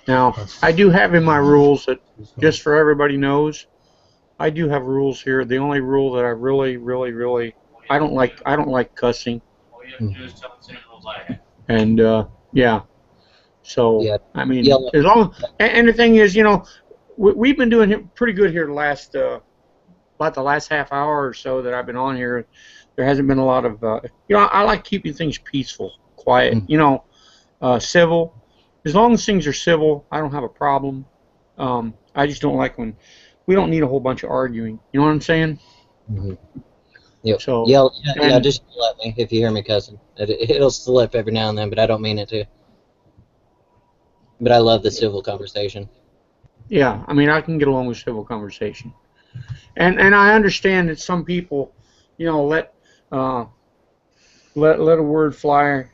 Now, I do have in my rules that, just for everybody knows, I do have rules here. The only rule that I really, I don't like cussing. And yeah, so Yeah. I mean, Yell. as long and the thing is, we've been doing pretty good here the last about the last half hour or so that I've been on here. There hasn't been a lot of I like keeping things peaceful, quiet, civil. As long as things are civil, I don't have a problem. I just don't like when we don't need a whole bunch of arguing. You know what I'm saying? Mm-hmm. Yep. So Yell. Yeah, and just yell at me if you hear me cussing. It'll slip every now and then, but I don't mean it to. But I love the civil conversation. yeah, I mean I can get along with civil conversation, and I understand that some people, let uh, let a word fly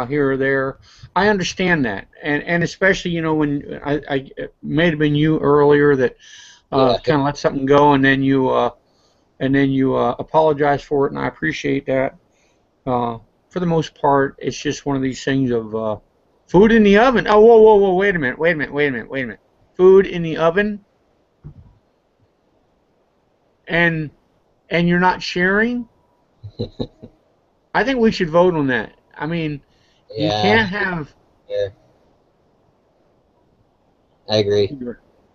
here or there. I understand that, and especially when I it may have been you earlier that Yeah. kind of let something go and then you apologize for it, and I appreciate that. For the most part, it's just one of these things of food in the oven. Oh, whoa, wait a minute, wait a minute. Food in the oven, and you're not sharing. I think we should vote on that. I mean, you Yeah. can't have. Yeah. I agree.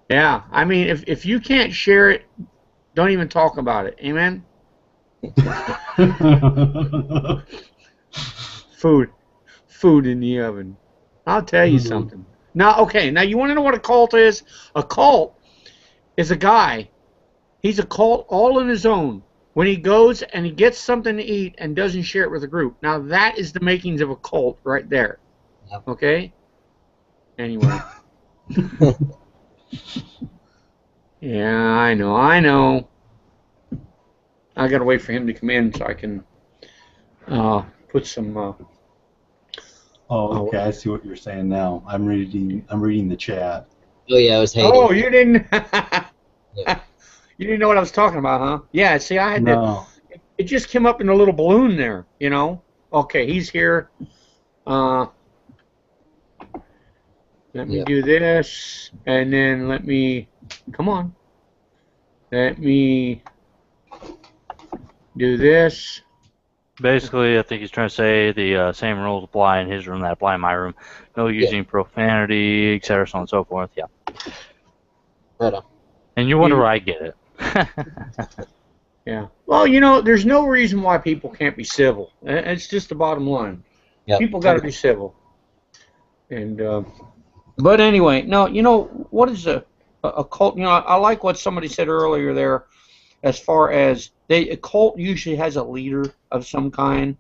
Yeah, I mean, if you can't share it, don't even talk about it. Amen. Food, food in the oven. I'll tell you something. Now, okay, now you want to know what a cult is? A cult is a guy. He's a cult all on his own. When he goes and he gets something to eat and doesn't share it with a group. Now that is the makings of a cult right there. Yep. Okay? Anyway. Yeah, I know. I gotta wait for him to come in so I can put some Oh, okay. I see what you're saying now. I'm reading the chat. Oh yeah, I was hating. Oh, you didn't Yeah. you didn't know what I was talking about, huh? Yeah, see I had to No. it just came up in a little balloon there, Okay, he's here. Let me Yep. do this, and then come on. Let me do this. Basically, I think he's trying to say the same rules apply in his room that apply in my room. No using profanity, etc., so on and so forth. Yeah. Right on. And you wonder where I get it. Yeah. Well, there's no reason why people can't be civil. It's just the bottom line. Yep. People got to be civil. And but anyway, no, what is a cult? I like what somebody said earlier there, as far as a cult usually has a leader of some kind.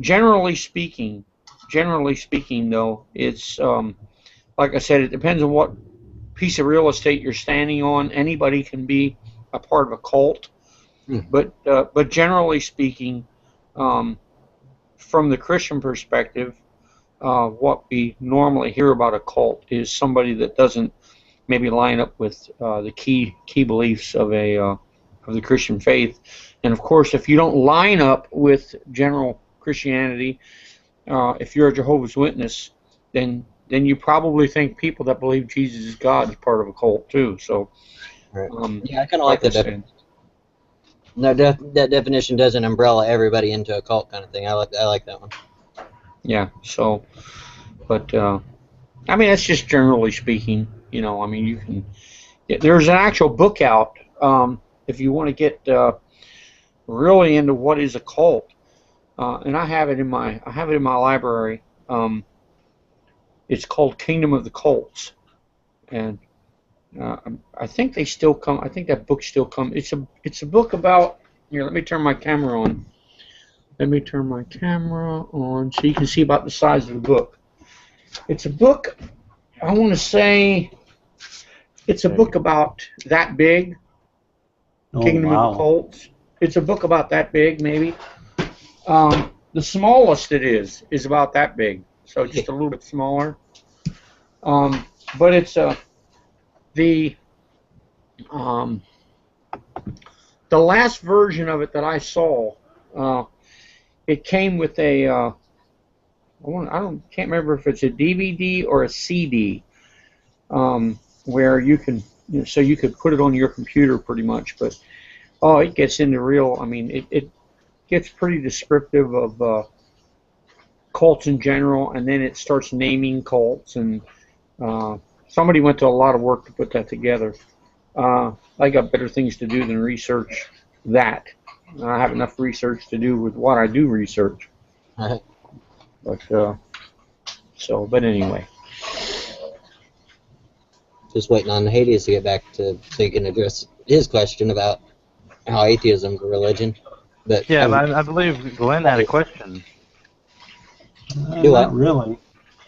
Generally speaking, though, it's like I said, it depends on what piece of real estate you're standing on. Anybody can be a part of a cult, but generally speaking, from the Christian perspective, what we normally hear about a cult is somebody that doesn't maybe line up with the key beliefs of the Christian faith. And of course, if you don't line up with general Christianity, if you're a Jehovah's Witness, then you probably think people that believe Jesus is God is part of a cult too. So, Right. Yeah, I kind of like that definition. No, that definition doesn't umbrella everybody into a cult kind of thing. I like that one. Yeah. So, but I mean, that's just generally speaking. I mean, you can. There's an actual book out if you want to get really into what is a cult, and I have it in my library. It's called Kingdom of the Cults, and I think they still come. I think that book still comes. It's a book about. Here, let me turn my camera on. Let me turn my camera on so you can see about the size of the book. It's a book. I want to say it's a book about that big. Oh, Kingdom of the wow. Cults. It's a book about that big, maybe. The smallest it is about that big, so just a little bit smaller. But it's the last version of it that I saw. It came with a can't remember if it's a DVD or a CD, where you can, so you could put it on your computer pretty much. But oh, it gets into real. I mean, it gets pretty descriptive of cults in general, and then it starts naming cults, and somebody went to a lot of work to put that together. I got better things to do than research that. I have enough research to do with what I do research. Right. But but anyway. Just waiting on Hades to get back so you can address his question about how atheism is a religion. But Yeah, but I believe Glenn had a question. Not really.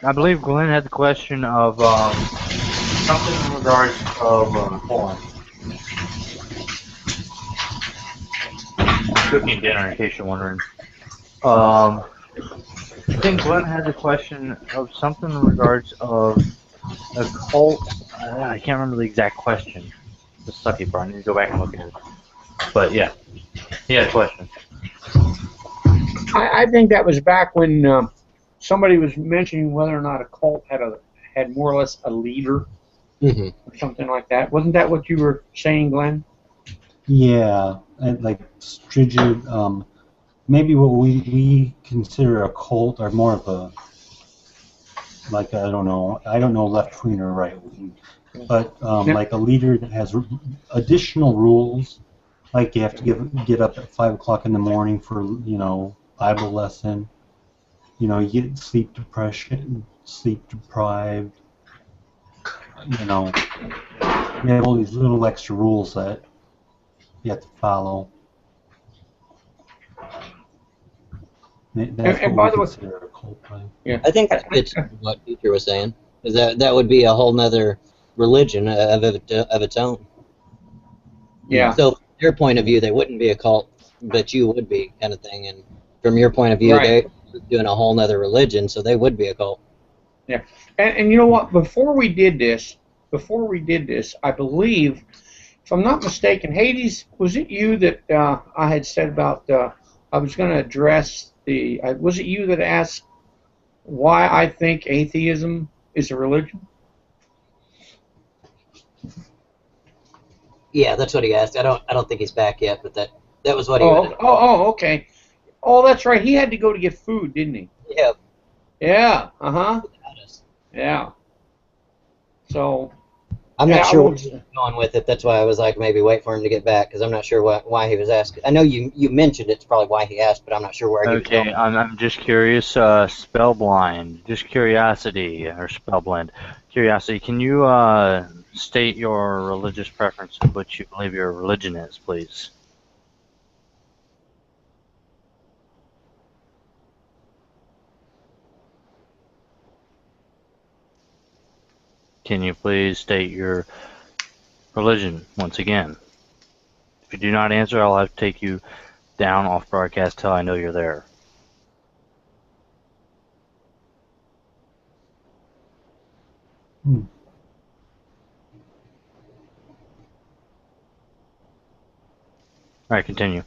I believe Glenn had the question of something in regards of hold on. I'm cooking dinner in case you're wondering. I think Glenn had the question of something in regards of a cult. I can't remember the exact question. Just a second, Brian. I need to go back and look at it. But yeah, he had a question. I think that was back when somebody was mentioning whether or not a cult had more or less a leader, or something like that. Wasn't that what you were saying, Glenn? Yeah, and like stringent. Maybe what we consider a cult are more of a, like, I don't know left wing or right wing, but like a leader that has additional rules, like you have to get up at 5 o'clock in the morning for Bible lesson. You get sleep deprived. You have all these little extra rules that you have to follow. That's And what by we the way, consider a cult, right? yeah, I think that fits what Peter was saying. Is that would be a whole nother religion of its own. yeah, So from your point of view, they wouldn't be a cult, but you would be, kind of thing. And from your point of view, right. they're doing a whole nother religion, so they would be a cult. Yeah, and you know what? Before we did this, I believe, if I'm not mistaken, Hades, was it you that I had said about I was going to address the? Was it you that asked why I think atheism is a religion? Yeah, that's what he asked. I don't think he's back yet, but that was what he wanted. Okay. Oh, that's right. He had to go to get food, didn't he? Yeah. Yeah. Yeah. So. I'm yeah, not sure where he's going with it. That's why I was like, maybe wait for him to get back, because I'm not sure why he was asking. I know you mentioned it's probably why he asked, but I'm not sure where he was going. Okay, I'm just curious. Spellblind, just curiosity, or spellblind, curiosity. Can you state your religious preference of what you believe your religion is, please? Can you please state your religion once again? If you do not answer, I'll have to take you down off broadcast till I know you're there. All right, continue.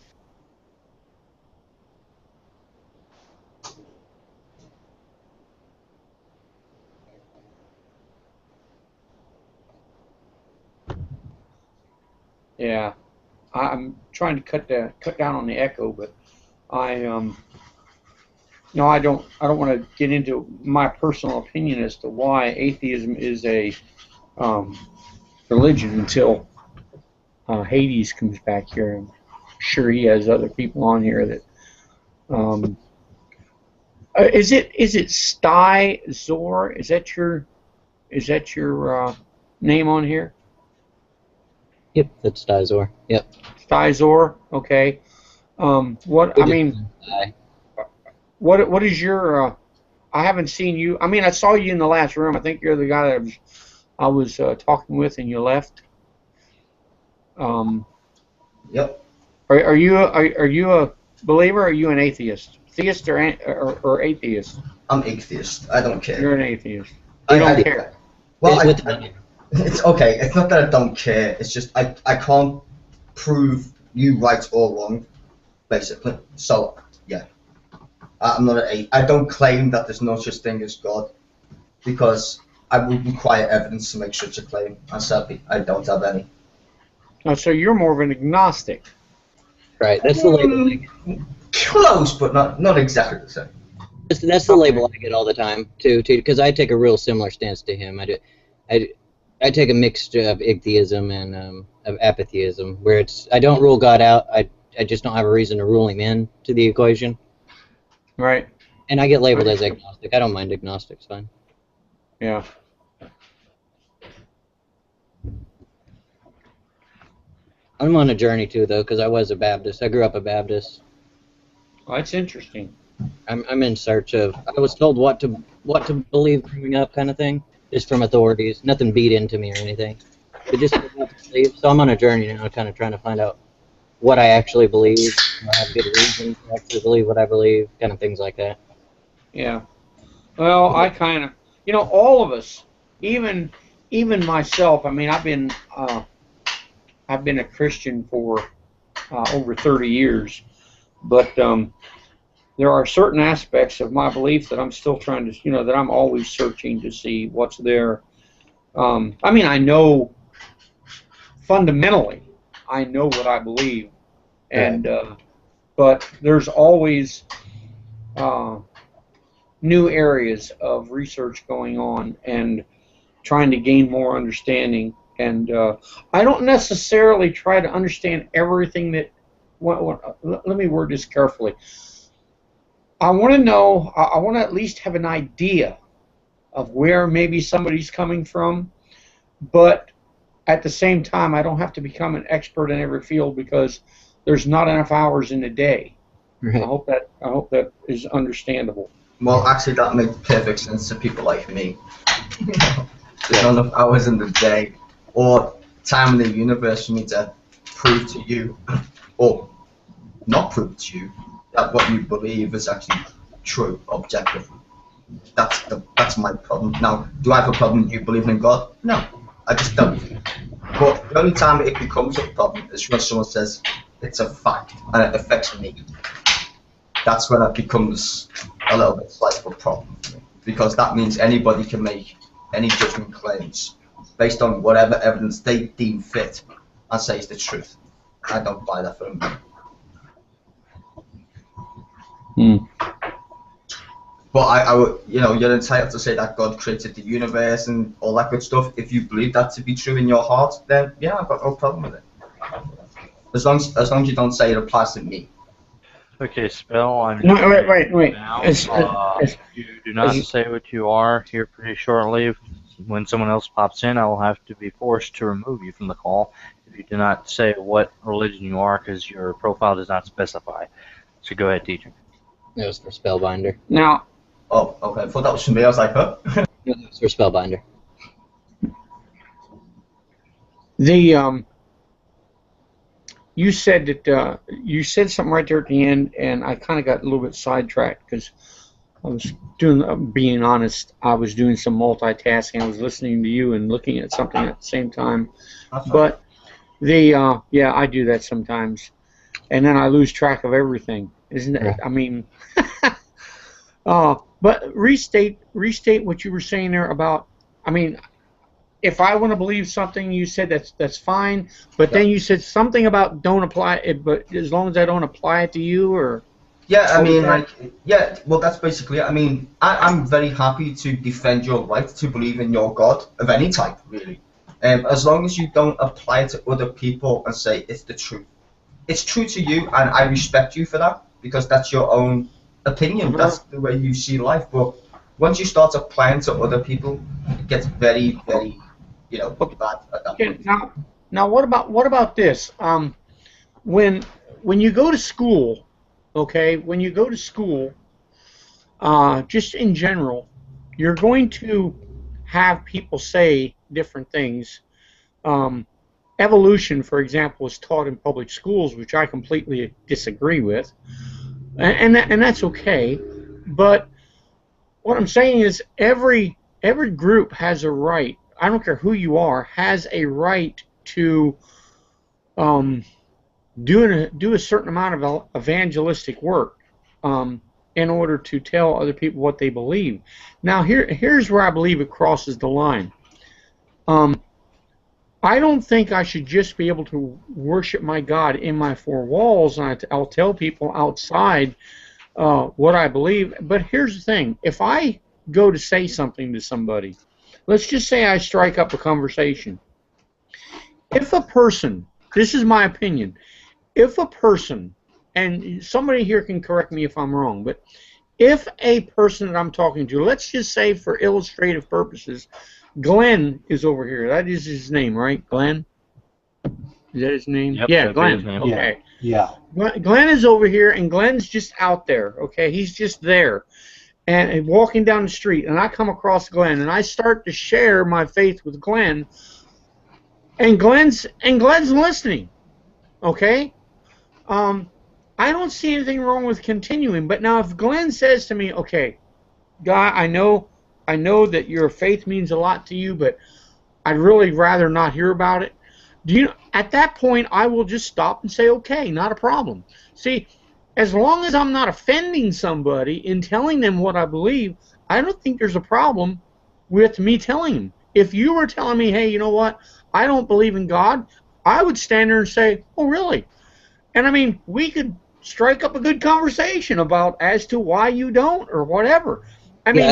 Yeah, I'm trying to cut down on the echo, but no, I don't want to get into my personal opinion as to why atheism is a religion until Hades comes back here. I'm sure he has other people on here that. Is it Sty Zor? Is that your name on here? Yep, that's Dizor. Yep. Sty Zor. Okay. What I mean? What is your? I haven't seen you. I mean, I saw you in the last room. I think you're the guy that I was talking with, and you left. Yep. Are you a believer? Or are you an atheist? Theist or atheist? I'm atheist. I don't care. You're an atheist. You don't care. Well, it's okay. It's not that I don't care. It's just I can't prove you right or wrong, basically. So yeah. I'm not an atheist. I don't claim that there's no such thing as God, because I would require evidence to make such a claim, and sadly, I don't have any. Oh, so you're more of an agnostic. Right. That's the label. I get. Close, but not exactly the same. That's the label I get all the time too, because I take a real similar stance to him. I take a mixture of atheism and of apatheism, where I don't rule God out. I just don't have a reason to rule him in to the equation. Right. And I get labeled as agnostic. I don't mind agnostic. It's fine. Yeah. I'm on a journey too, though, because I was a Baptist. I grew up a Baptist. Well, that's interesting. I'm in search of. I was told what to believe growing up, kind of thing, just from authorities. Nothing beat into me or anything, but just what to believe. So I'm on a journey now, kind of trying to find out what I actually believe. I have good reason to actually believe what I believe, kind of things like that. Yeah. Well, I kind of, all of us, even myself. I mean, I've been a Christian for over 30 years, but there are certain aspects of my belief that I'm still trying to, that I'm always searching to see what's there. I mean, I know fundamentally, I know what I believe, and but there's always new areas of research going on and trying to gain more understanding. And I don't necessarily try to understand everything that. Let me word this carefully. I want to know. I want to at least have an idea of where maybe somebody's coming from, but at the same time, I don't have to become an expert in every field because there's not enough hours in a day. Right. I hope that is understandable. Well, actually, that makes perfect sense to people like me. There's not enough hours in the day or time in the universe for me to prove to you, or not prove to you, that what you believe is actually true, objectively. That's my problem. Now, do I have a problem with you believing in God? No, I just don't. But the only time it becomes a problem is when someone says it's a fact and it affects me. That's when it becomes a little bit slight of a problem for me, because that means anybody can make any judgment claims based on whatever evidence they deem fit and say is the truth. I don't buy that for a minute. But I would, you're entitled to say that God created the universe and all that good stuff. If you believe that to be true in your heart, then yeah, I've got no problem with it. As long as you don't say it applies to me. Okay, Spell, I'm No, wait. now. It's- You do not say what you are here pretty shortly. When someone else pops in, I will have to be forced to remove you from the call if you do not say what religion you are, because your profile does not specify. So go ahead, teacher. That was for Spellbinder. Now, Oh, okay. I thought that was for me. I was like, huh? No, that was for Spellbinder. you said that you said something right there at the end, and I kind of got a little bit sidetracked because I was being honest, I was doing some multitasking. I was listening to you and looking at something at the same time. But yeah, I do that sometimes, and then I lose track of everything. Isn't it? Right. I mean, but restate what you were saying there about. I mean, if I want to believe something, you said that's fine. But then you said something about don't apply it. But as long as I don't apply it to you, or Yeah, I mean, well, that's basically it. I mean, I'm very happy to defend your right to believe in your God of any type, really. As long as you don't apply it to other people and say it's the truth. It's true to you, and I respect you for that, because that's your own opinion. That's the way you see life. But once you start applying to other people, it gets very, very, bad at that point. Now what about this? When you go to school, okay, when you go to school, just in general, you're going to have people say different things. Evolution, for example, is taught in public schools, which I completely disagree with, and that's okay. But what I'm saying is every group has a right. I don't care who you are, has a right to do a certain amount of evangelistic work. in order to tell other people what they believe. Now, here's where I believe it crosses the line. I don't think I should just be able to worship my God in my four walls, and I'll tell people outside what I believe. But here's the thing. If I go to say something to somebody, let's just say I strike up a conversation. If a person, this is my opinion, if a person, and somebody here can correct me if I'm wrong, but if a person that I'm talking to, let's just say for illustrative purposes, Glenn is over here. That is his name, right? Glenn? Is that his name? Yep, Yeah, that'd be Glenn. his name. Okay. Yeah. Glenn is over here, and Glenn's just out there. Okay, he's just there, and walking down the street, and I come across Glenn, and I start to share my faith with Glenn, and Glenn's listening. Okay. I don't see anything wrong with continuing. But now, if Glenn says to me, "Okay, Guy, I know that your faith means a lot to you, but I'd really rather not hear about it." At that point, I will just stop and say, "Okay, not a problem." See, as long as I'm not offending somebody in telling them what I believe, I don't think there's a problem with me telling them. If you were telling me, "Hey, you know what? I don't believe in God," I would stand there and say, "Oh, really?" And I mean, we could strike up a good conversation about as to why you don't or whatever. I mean,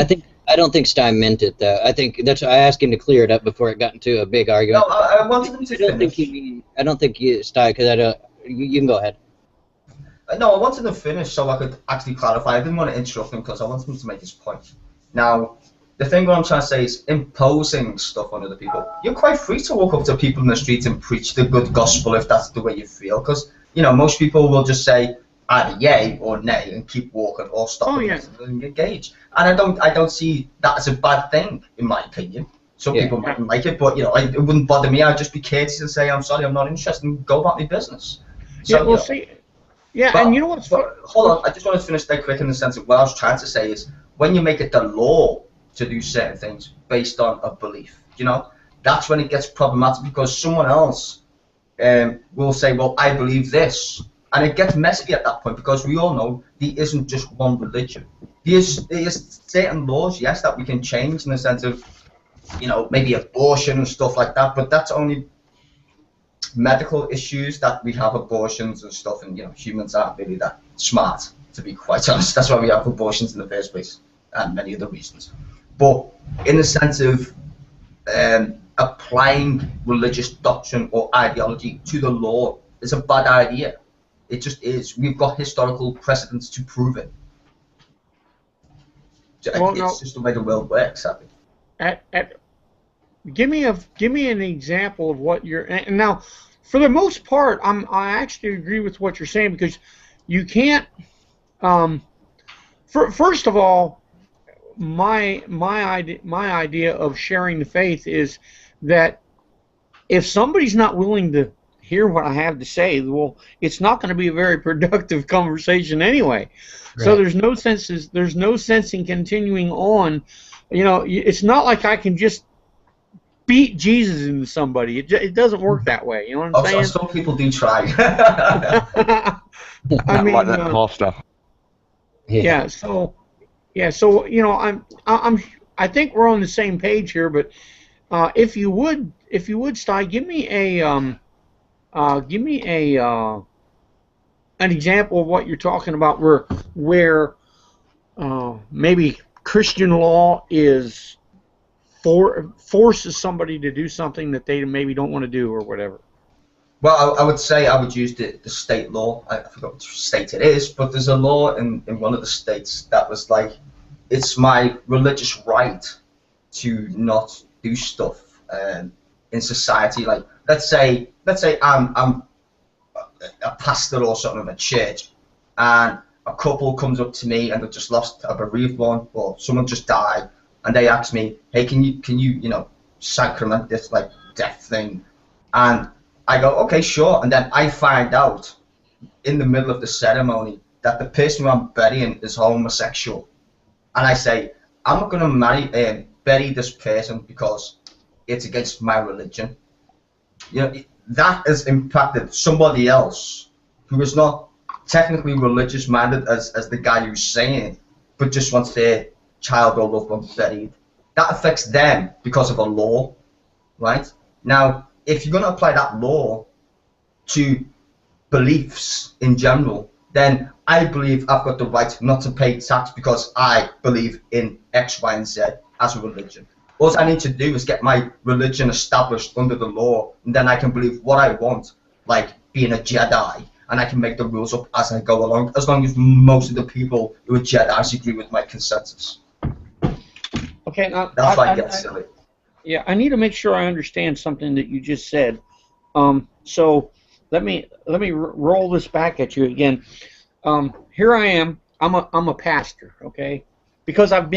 I don't think Stein meant it though. I think I asked him to clear it up before it got into a big argument. No, I wanted him to I don't finish. think you mean. I don't think you Stein, because I don't. You can go ahead. No, I wanted to finish so I could actually clarify. I didn't want to interrupt him because I wanted him to make his point. Now, the thing what I'm trying to say is imposing stuff on other people. You're quite free to walk up to people in the street and preach the good gospel if that's the way you feel, because most people will just say either yay or nay and keep walking or stop and engage. And I don't see that as a bad thing in my opinion. Some people mightn't like it, but it wouldn't bother me. I'd just be courteous and say I'm sorry, I'm not interested, and go about my business. So, yeah, we'll see. Yeah, but, and you know what's hold on, I just want to finish that quick in the sense of what I was trying to say is when you make it the law to do certain things based on a belief, that's when it gets problematic, because someone else will say, well, I believe this, and it gets messy at that point, because we all know there isn't just one religion. There is certain laws, yes, that we can change in the sense of, maybe abortion and stuff like that, but that's only medical issues that we have abortions and stuff, and humans aren't really that smart, to be quite honest. That's why we have abortions in the first place, and many other reasons. But in the sense of applying religious doctrine or ideology to the law is a bad idea. It just is. We've got historical precedents to prove it. It's just the way the world works, I think. Give me an example of what you're. And now, for the most part, I actually agree with what you're saying, because you can't. First of all, my idea of sharing the faith is that if somebody's not willing to hear what I have to say, well, it's not going to be a very productive conversation anyway. Right. So there's no sense in continuing on. It's not like I can just beat Jesus into somebody. It doesn't work that way. You know what I'm saying? Some people do try. I mean, like that whole stuff. Yeah. So I think we're on the same page here. But if you would, Sty, give me an example of what you're talking about, where maybe Christian law forces somebody to do something that they maybe don't want to do or whatever. Well, I would say I would use the state law. I forgot which state it is, but there's a law in one of the states that was like, it's my religious right to not do stuff in society. Like, let's say I'm a pastor or something of a church, and a couple comes up to me and they've just lost a bereaved one, or someone just died, and they ask me, hey, can you sacrament this like death thing? And I go, okay, sure. And then I find out in the middle of the ceremony that the person who I'm burying is homosexual, and I say, I'm not going to bury this person because it's against my religion. That has impacted somebody else who is not technically religious minded as the guy who's saying it, but just wants their child or loved one buried. That affects them because of a law, right? Now, if you're going to apply that law to beliefs in general, then I believe I've got the right not to pay tax because I believe in X, Y, and Z as a religion. All I need to do is get my religion established under the law, and then I can believe what I want, like being a Jedi, and I can make the rules up as I go along, as long as most of the people who are Jedis agree with my consensus. Okay, now That's why it gets silly. Yeah, I need to make sure I understand something that you just said. So let me roll this back at you again. Here I am. I'm a pastor, okay? Because I'm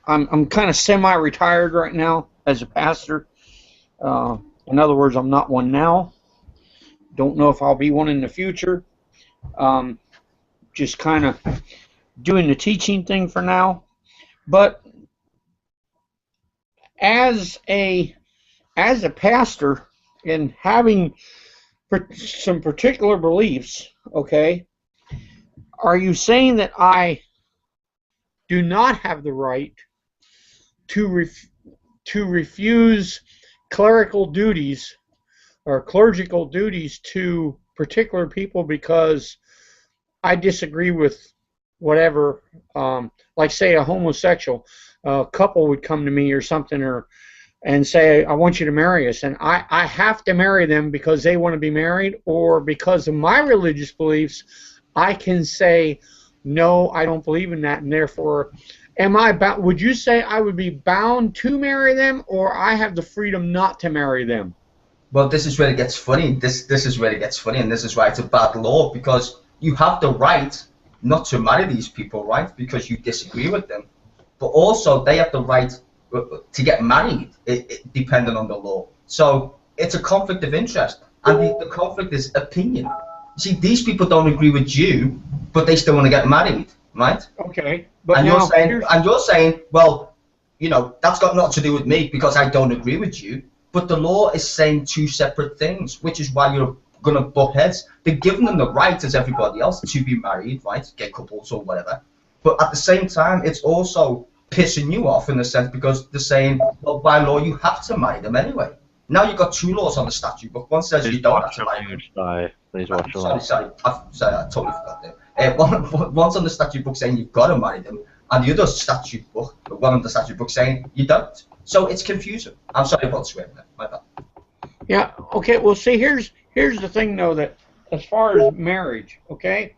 kind of semi-retired right now as a pastor. In other words, I'm not one now. Don't know if I'll be one in the future. Just kind of doing the teaching thing for now. But as a pastor and having some particular beliefs, okay, are you saying that I do not have the right to refuse clerical duties or clerical duties to particular people because I disagree with whatever, like say a homosexual couple would come to me or something, and say, I want you to marry us, and I have to marry them because they want to be married, or because of my religious beliefs, I can say, no, I don't believe in that, and therefore, would you say I would be bound to marry them, or I have the freedom not to marry them? Well, this is where it gets funny. This is where it gets funny, and this is why it's a bad law, because you have the right not to marry these people, right, because you disagree with them. But also, they have the right to get married, depending on the law. So it's a conflict of interest, and the conflict is opinion. See, these people don't agree with you, but they still want to get married, right? Okay, but and now you're saying, well, you know, that's got nothing to do with me because I don't agree with you. But the law is saying two separate things, which is why you're going to butt heads. They're giving them the right, as everybody else, to be married, right? Get couples or whatever. But at the same time, it's also pissing you off in a sense because they're saying, well, by law, you have to marry them anyway. Now you've got two laws on the statute book. One says you don't have to marry them. Please watch your language. Sorry, I totally forgot that. One's on the statute book saying you've got to marry them, and the other statute book, one on the statute book saying you don't. So it's confusing. I'm sorry about swearing there. My bad. Yeah. Okay. Well, see, here's the thing, though, that as far as marriage, okay,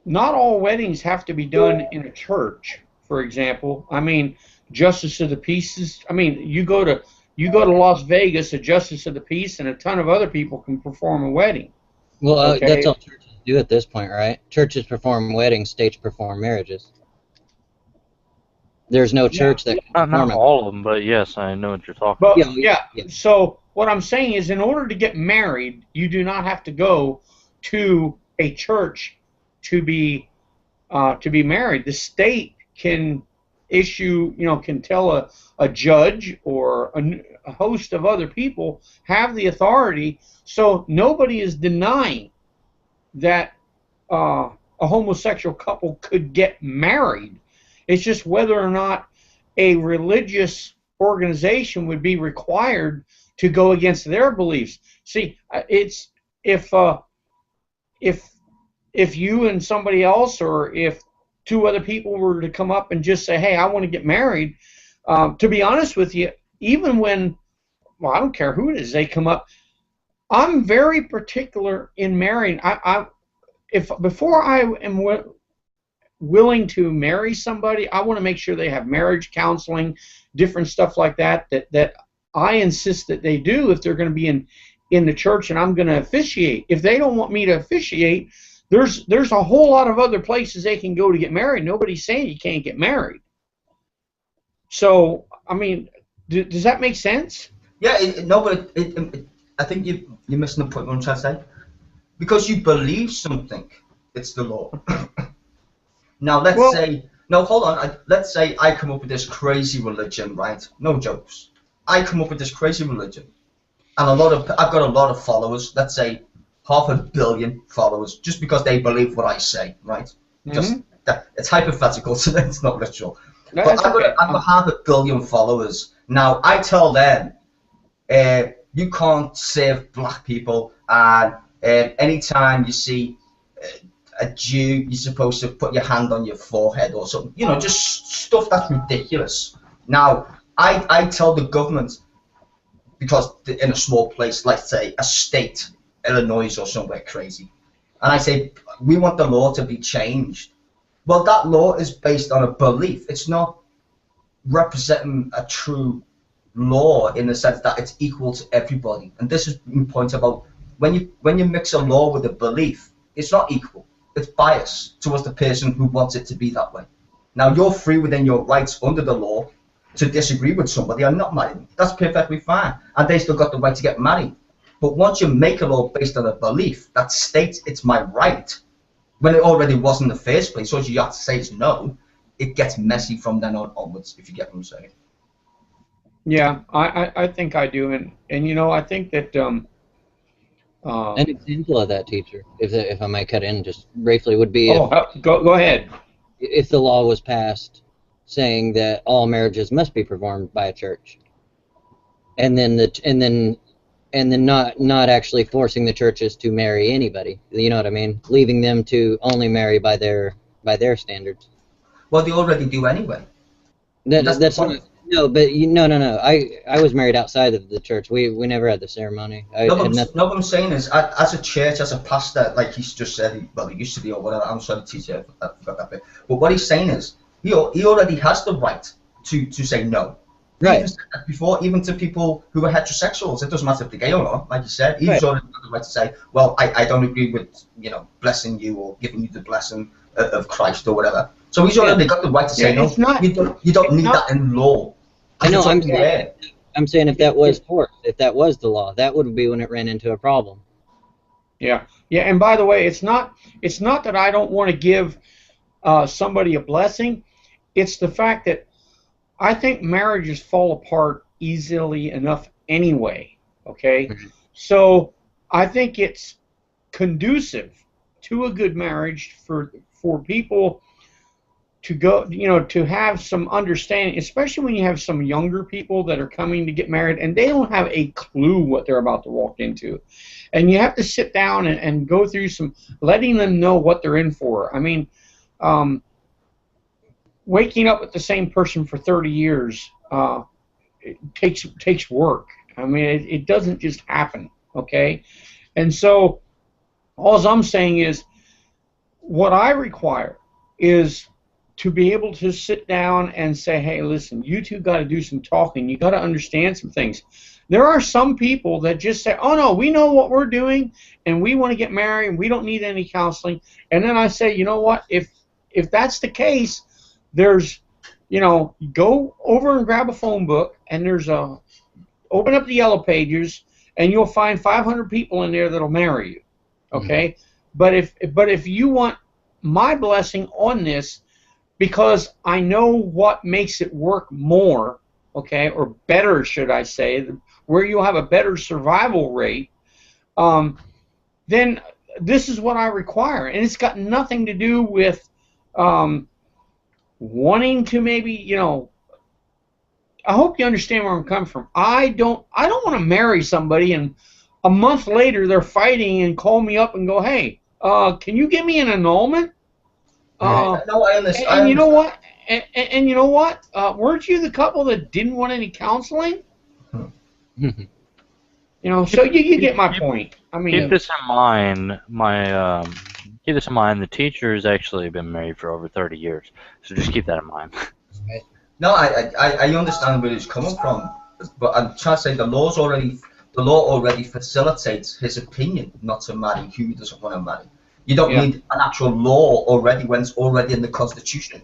not all weddings have to be done in a church. For example, I mean, justice of the peace. I mean, you go to Las Vegas, a justice of the peace, and a ton of other people can perform a wedding. Well, okay? That's all churches do at this point, right? Churches perform weddings, states perform marriages. There's no church that can perform not all of them, but yes, I know what you're talking about. about. Yeah. So what I'm saying is, in order to get married, you do not have to go to a church to be married. The state can issue, can tell a judge or a host of other people have the authority. So nobody is denying that a homosexual couple could get married. It's just whether or not a religious organization would be required to go against their beliefs. See, it's if you and somebody else, or if two other people were to come up and just say, hey, I want to get married, to be honest with you, even when, well, I don't care who it is, they come up, I'm very particular in marrying. Before I am willing to marry somebody, I want to make sure they have marriage counseling, different stuff like that I insist that they do if they're going to be in the church and I'm going to officiate. If they don't want me to officiate, there's a whole lot of other places they can go to get married. Nobody's saying you can't get married. So, I mean, does that make sense? Yeah, but I think you're missing the point what I'm trying to say. Because you believe something, it's the law. Now, let's say I come up with this crazy religion, right? No jokes. I come up with this crazy religion, and I've got a lot of followers. Let's say 500 million followers, just because they believe what I say, right? Just that it's hypothetical, so it's not literal. No, But that's okay. I've got 500 million followers. Now I tell them, you can't save black people, and anytime you see a Jew, you're supposed to put your hand on your forehead or something. You know, just stuff that's ridiculous. Now I tell the government, because in a small place, like say a state, Illinois or somewhere crazy, and I say we want the law to be changed. Well, that law is based on a belief. It's not representing a true law in the sense that it's equal to everybody. And this is the point about when you mix a law with a belief, it's not equal. It's biased towards the person who wants it to be that way. Now you're free within your rights under the law to disagree with somebody and not marry them. That's perfectly fine, and they still got the right to get married. But once you make a law based on a belief that states it's my right, when it already was in the first place, so you have to say it's no, it gets messy from then on onwards, if you get what I'm saying. Yeah, I think I do, and you know, I think that An example of that, teacher, if I might cut in just briefly, would be go ahead. if the law was passed saying that all marriages must be performed by a church, and then not actually forcing the churches to marry anybody. You know what I mean? Leaving them to only marry by their standards. Well, they already do anyway. That's not, no, but no. I was married outside of the church. We never had the ceremony. What I'm saying is, as a church, as a pastor, like he's just said, well, he used to be or whatever. I'm sorry, teacher, I forgot that bit. But what he's saying is, he already has the right to say no. Right. Even said that before, even to people who are heterosexuals, it doesn't matter if they're gay or not. Like you said, he's already got the right to say, well, I don't agree with blessing you or giving you the blessing of Christ or whatever. So he's already got the right to say no. You don't need that in law. I know. I'm saying if that was forced, if that was the law, that would be when it ran into a problem. Yeah. And by the way, it's not that I don't want to give somebody a blessing. It's the fact that I think marriages fall apart easily enough anyway. Okay, so I think it's conducive to a good marriage for people to go, to have some understanding, especially when you have some younger people that are coming to get married and they don't have a clue what they're about to walk into. And you have to sit down and go through letting them know what they're in for. I mean, waking up with the same person for 30 years it takes work. I mean, it doesn't just happen, okay? And so all I'm saying is what I require is to be able to sit down and say, hey, listen, you two got to do some talking. You got to understand some things. There are some people that just say, oh, no, we know what we're doing, and we want to get married, and we don't need any counseling. And then I say, you know what, if that's the case, there's, go over and grab a phone book, and open up the yellow pages, and you'll find 500 people in there that'll marry you, okay? Mm-hmm. But if you want my blessing on this, because I know what makes it work more, okay, or better, should I say, where you'll have a better survival rate, then this is what I require, and it's got nothing to do with wanting to maybe, I hope you understand where I'm coming from. I don't want to marry somebody and a month later they're fighting and call me up and go, hey, can you give me an annulment? No, I understand. And you know what? And you know what? Weren't you the couple that didn't want any counseling? So you get my point. I mean, keep this in mind. Keep this in mind. The teacher has actually been married for over 30 years, so just keep that in mind. No, I understand where he's coming from, but I'm trying to say the law already facilitates his opinion not to marry who he doesn't want to marry. You don't need an actual law already when it's already in the Constitution.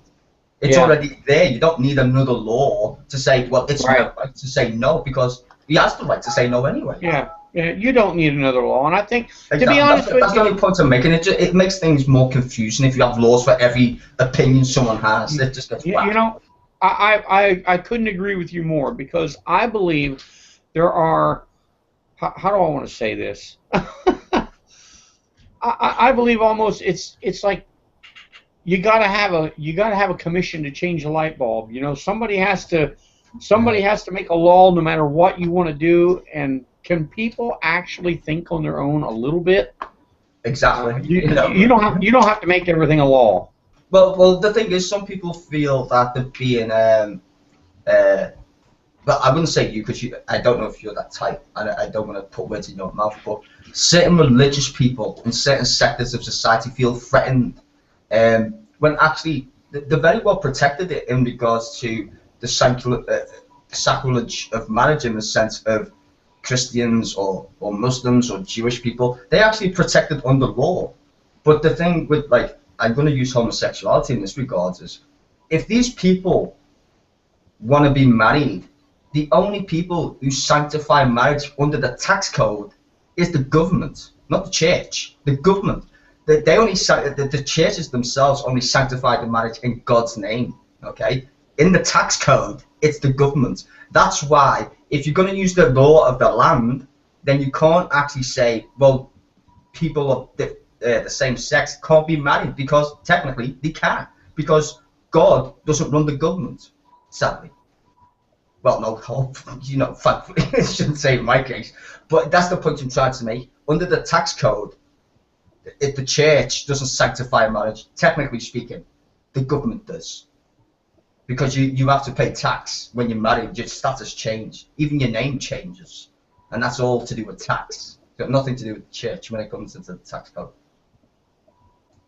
It's already there. You don't need another law to say, well, it's my right to say no, because he has the right to say no anyway. Yeah, you don't need another law. And I think, to be honest with you... That's the only point I'm making. It makes things more confusing if you have laws for every opinion someone has. It just gets whacked. I couldn't agree with you more, because I believe there are how do I want to say this? I believe almost it's like you gotta have a commission to change a light bulb. You know, somebody has to make a law no matter what you want to do. And can people actually think on their own a little bit? Exactly. You don't have to make everything a law. Well, the thing is, some people feel that they're being well, I wouldn't say you, because I don't know if you're that type, and I don't want to put words in your mouth, but certain religious people in certain sectors of society feel threatened, when actually they're very well protected in regards to the sacrilege of marriage, in the sense of Christians or Muslims or Jewish people. They're actually protected under law. But the thing with, like, I'm going to use homosexuality in this regard, is if these people want to be married, the only people who sanctify marriage under the tax code is the government, not the church. The government. They only the churches themselves only sanctify the marriage in God's name. Okay, in the tax code, it's the government. That's why if you're going to use the law of the land, then you can't actually say, well, people of the same sex can't be married, because technically they can, because God doesn't run the government, sadly. Well, no, you know, thankfully, I shouldn't say in my case, but that's the point I'm trying to make. Under the tax code, if the church doesn't sanctify marriage, technically speaking, the government does. Because you have to pay tax when you're married. Your status changes, even your name changes, and that's all to do with tax. It's got nothing to do with the church when it comes into the tax code.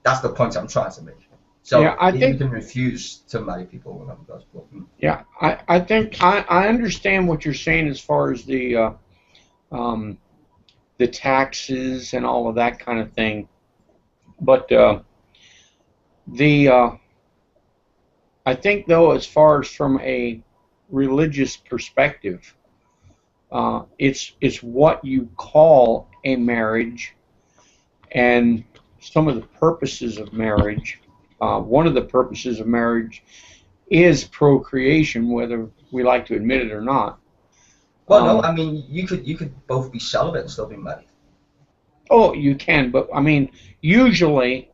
That's the point I'm trying to make. So yeah, I think you can refuse to marry people whenever that's broken. Yeah, I think I understand what you're saying as far as the taxes and all of that kind of thing, but I think, though, as far as from a religious perspective, it's what you call a marriage and some of the purposes of marriage. One of the purposes of marriage is procreation, whether we like to admit it or not. Well, no, I mean, you could both be celibate and still be married. Oh, you can, but I mean, usually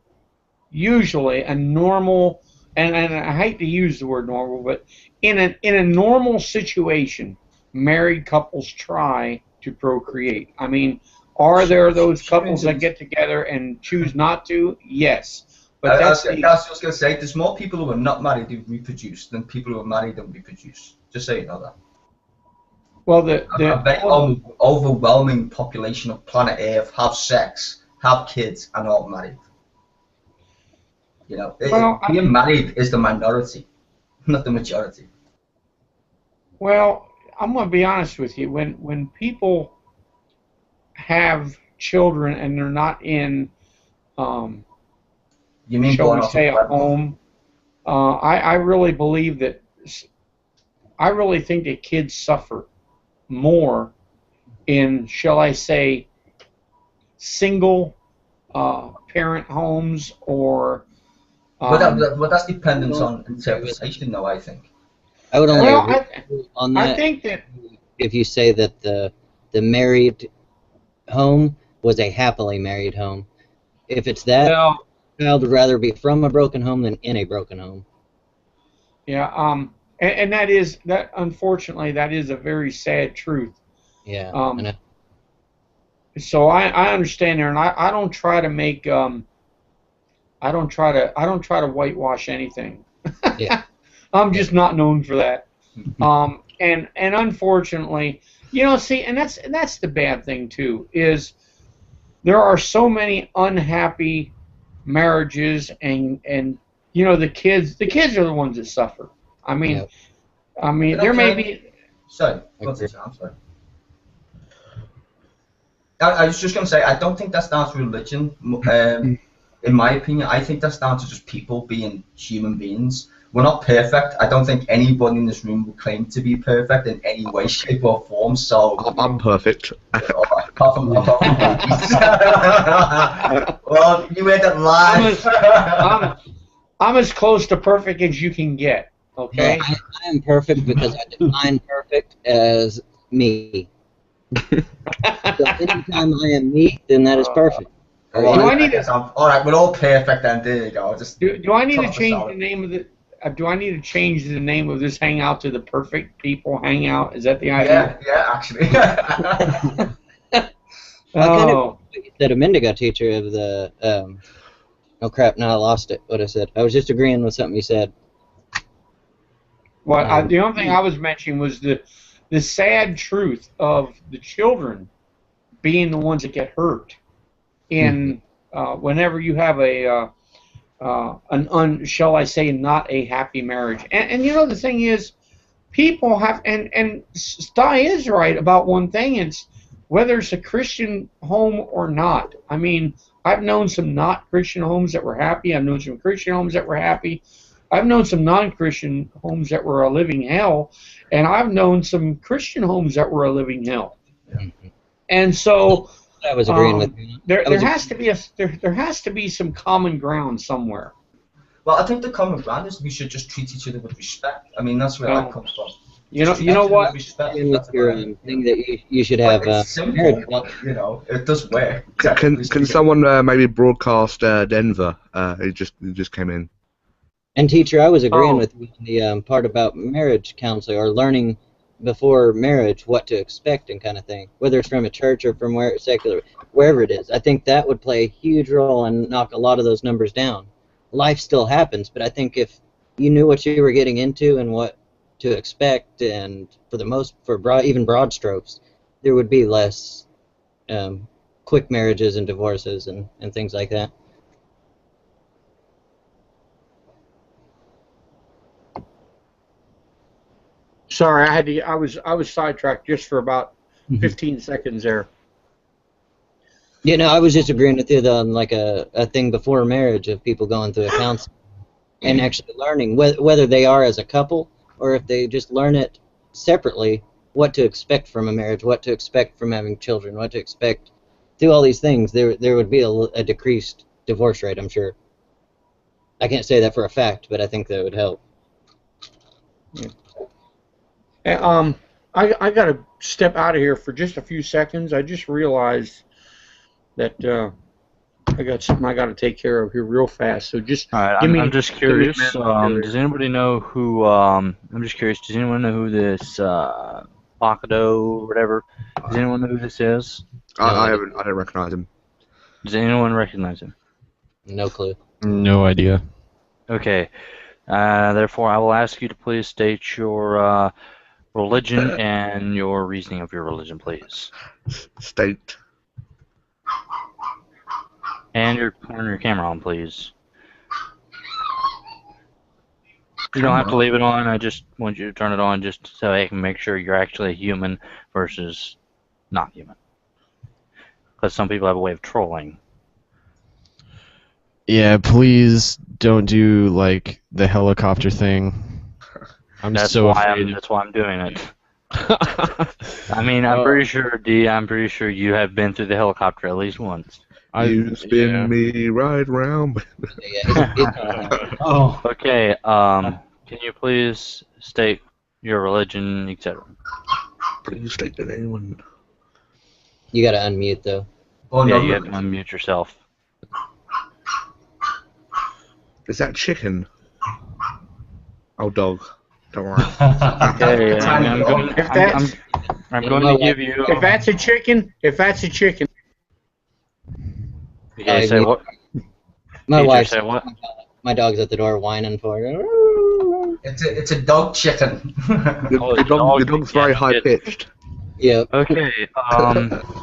a normal, and I hate to use the word normal, but in a normal situation, married couples try to procreate. I mean, are there those couples that get together and choose not to? Yes. But I was just going to say, there's more people who are not married who reproduce than people who are married and reproduce. Just so you know that. Well, a very overwhelming population of planet Earth have sex, have kids, and are married. You know, being married is the minority, not the majority. Well, I'm going to be honest with you. When people have children and they're not in, you mean shall we say, a home, I really believe that. I really think that kids suffer more in, shall I say, single parent homes, or. But that's dependent on interpretation, though, I think. I would only agree on that. I think that if you say that the married home was a happily married home, if it's that, child would rather be from a broken home than in a broken home. Yeah, and unfortunately, that is a very sad truth. Yeah. So I understand there, and I don't try to make I don't try to whitewash anything. Yeah. I'm just not known for that. And unfortunately, you know, see, and that's the bad thing too, is there are so many unhappy marriages, and you know, the kids are the ones that suffer. I mean, there may be. Sorry, I'm sorry. I was just going to say, I don't think that's down to religion. In my opinion, I think that's down to just people being human beings. We're not perfect. I don't think anybody in this room will claim to be perfect in any way, shape, or form. So I'm perfect. Apart from well, you made that live. I'm as close to perfect as you can get. Okay. I am perfect because I define perfect as me. So anytime I am me, then that is perfect. Well, Do I I need guess all right, we're all perfect then. There you go. I'll just do I need to top us change out. the name of the? Do I need to change the name of this hangout to the Perfect People Hangout? Is that the idea? Yeah, actually. I kind of Oh, said a Mendigo teacher of the. Oh crap! Now I lost it. What I said. I was just agreeing with something you said. well, the only thing I was mentioning was the sad truth of the children being the ones that get hurt in whenever you have shall I say, not a happy marriage. And you know the thing is, people have and Sty is right about one thing. It's whether it's a Christian home or not. I mean, I've known some not Christian homes that were happy. I've known some Christian homes that were happy. I've known some non-Christian homes that were a living hell, and I've known some Christian homes that were a living hell. And so I was agreeing with you. there has to be some common ground somewhere. Well, I think the common ground is we should just treat each other with respect. I mean, that's where that comes from. You know Just treat each other what? with respect. And That's with your about it. thing that you should have It's simple, marriage. but you know, it does work. Can someone maybe broadcast Denver? It just came in. And teacher, I was agreeing Oh. with you on the part about marriage counseling or learning before marriage what to expect and kind of thing, whether it's from a church or from where secular, wherever it is. I think that would play a huge role and knock a lot of those numbers down. Life still happens, but I think if you knew what you were getting into and what to expect, and even broad strokes, there would be less quick marriages and divorces and things like that. Sorry, I was sidetracked just for about 15 seconds there. You know, I was just agreeing with you on like a thing before marriage of people going through a counseling and actually learning whether they are as a couple or if they just learn it separately, what to expect from a marriage, what to expect from having children, what to expect through all these things. There would be a decreased divorce rate, I'm sure. I can't say that for a fact, but I think that would help. I got to step out of here for just a few seconds. I just realized that I got something I got to take care of here real fast. So just All right, give me. I'm just curious. Does anybody know who? I'm just curious. Does anyone know who this Bakado or whatever? Does anyone know who this is? I don't recognize him. Does anyone recognize him? No clue. No idea. Okay. Therefore, I will ask you to please state your religion and your reasoning of your religion, please. State. And turn your camera on, please. You don't have to leave it on. I just want you to turn it on just so I can make sure you're actually a human versus not human. Because some people have a way of trolling. Yeah, please don't do like the helicopter thing. That's so why afraid. that's why I'm doing it. I mean, I'm pretty sure, D. I'm pretty sure you have been through the helicopter at least once. You spin me right round. Oh, Okay. Can you please state your religion, etc.? Please state the name. You gotta unmute though. Oh, Yeah, no, you have to unmute yourself. Is that chicken? Oh, dog. Don't worry. Okay, I'm going to give you. If that's a chicken, Okay, say what? My Teacher, wife, say what? my dog's at the door whining for her. It's a dog chicken. The dog's very high pitched. Yep. Okay.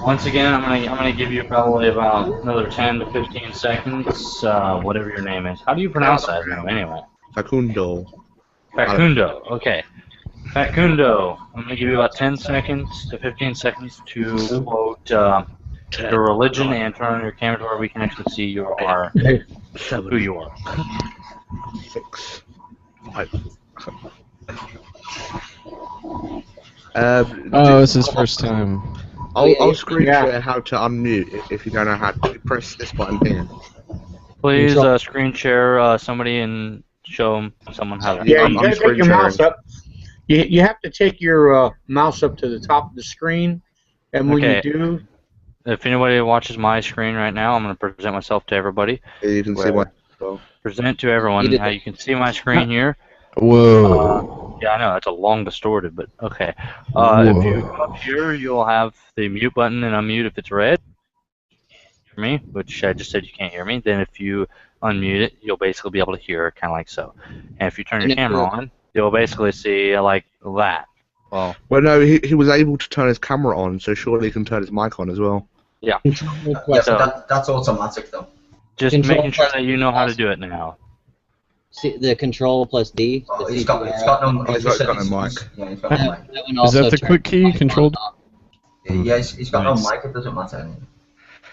Once again, I'm gonna give you probably about another 10 to 15 seconds. Whatever your name is. How do you pronounce that name anyway? Facundo. Facundo. Okay. Facundo. I'm gonna give you about 10 seconds to 15 seconds to quote your religion and turn on your camera to where we can actually see who you are. 6, 5. Oh, it's his first time. I'll screen share how to unmute if you don't know how to press this button here. Please screen share somebody and show someone how to. yeah, I'm you gotta take screen your sharing. mouse up. You have to take your mouse up to the top of the screen, And when Okay. you do, If anybody watches my screen right now, I'm going to present myself to everybody. You can see Where- well. Present to everyone You did how that. you can see my screen here. Whoa. Yeah, I know, it's a long distorted, but okay. If you go up here, you'll have the mute button and unmute if it's red. Hear me, which I just said you can't hear me. Then if you unmute it, you'll basically be able to hear it, kind of like so. And if you turn your And if camera you're- on, you'll basically see like that. Well, Well, no, he was able to turn his camera on, so surely he can turn his mic on as well. Control Yeah, plus, but that's automatic though. just Control making sure plus that you know how to awesome. do it now. the Control plus D. Oh, the it's got no. Oh, he's got no mic. Yeah, he's got no mic. That one Is also that the turns quick key? mic on Control? and off. Yeah, he's got Nice. no mic. It doesn't matter.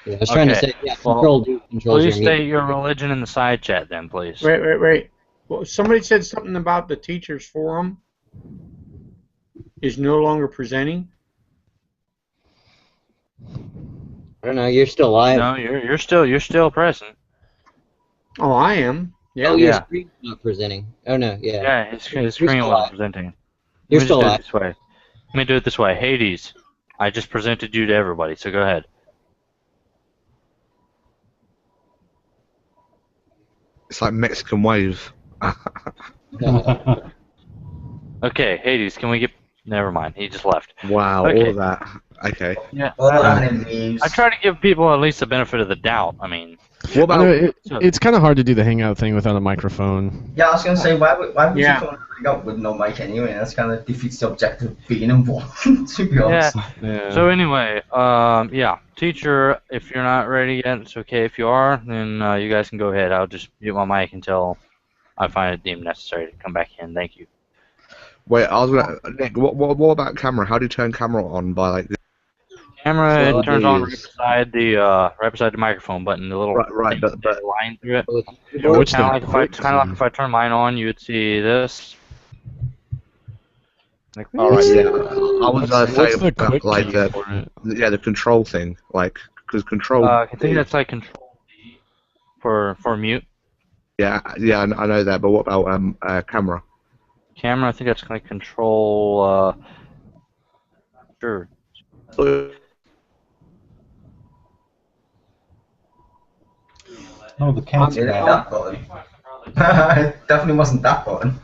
Yeah, I was trying to Okay, say, yeah, well, Control D controls Please your state mute. your religion in the side chat then, please. wait. Well, somebody said something about the teachers forum is no longer presenting. I don't know. You're still live. No, you're still present. Oh, I am. Yeah. Oh, your Yeah. screen's not presenting. Oh no, yeah. Yeah, his You're screen still wasn't live. presenting. You're Let me still just do it live. this way. Let me do it this way. Hades, I just presented you to everybody, so go ahead. It's like Mexican wave. Okay, Hades, can we get... Never mind, he just left. Wow, Okay. all of that. Okay. Yeah. All that enemies. I try to give people at least the benefit of the doubt. I mean, What I know about it's kind of hard to do the Hangout thing without a microphone. Yeah, I was gonna say why would Yeah. you come out with no mic anyway? That's kind of defeats the objective of being involved. To be honest. Yeah. so anyway, yeah, teacher, if you're not ready yet, it's okay. If you are, then you guys can go ahead. I'll just mute my mic until I find it deemed necessary to come back in. Thank you. wait? I was gonna Nick. What about camera? How do you turn camera on by like? Camera, Well, it turns on right is- beside the microphone button, the little Right, thing but- with the line through it. With Yeah, which Kind of the like if I turn mine on, you would see this. Like, All right, yeah. I What's was gonna say the quick like key the for it? the control thing, like because control. I think that's like Control D for mute. Yeah, I know that. But what about camera? Camera, I think that's like Control. Sure. Oh, the cat's Yeah, back. that button. It definitely wasn't that button.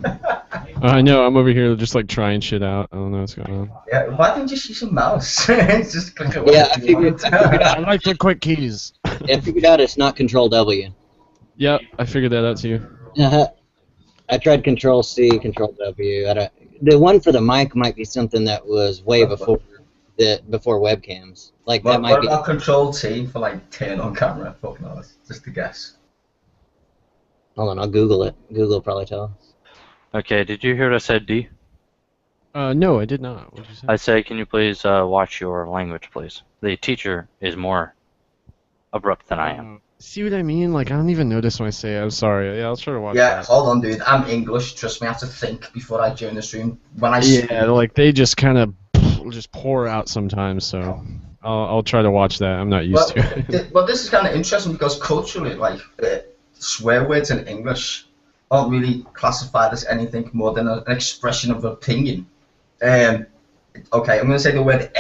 I know. I'm over here just like trying shit out. I don't know what's going on. Yeah, why didn't you just use a mouse? It's just click it. Yeah, I figured I like the quick keys. I figured out it's not Control W. Yep, I figured that out too. I tried Control C, Control W. The one for the mic might be something that was way before webcams. Like that What might be. about Control T for like turn on camera? Fuck knows. Just a guess. Hold on, I'll Google it. Google will probably tell us. Okay, did you hear what I said, D? No, I did not. What did you say? I said, can you please watch your language, please? The teacher is more abrupt than I am. See what I mean? Like I don't even notice when I say it. I'm sorry. Yeah, I'll try to watch Yeah, that. hold on, dude. I'm English. Trust me, I have to think before I join the stream. When I speak, Yeah, like they just kind of just pour out sometimes. So I'll try to watch that. I'm not used to it. Well, this is kind of interesting because culturally, like swear words in English aren't really classified as anything more than an expression of opinion. Okay, I'm going to say the word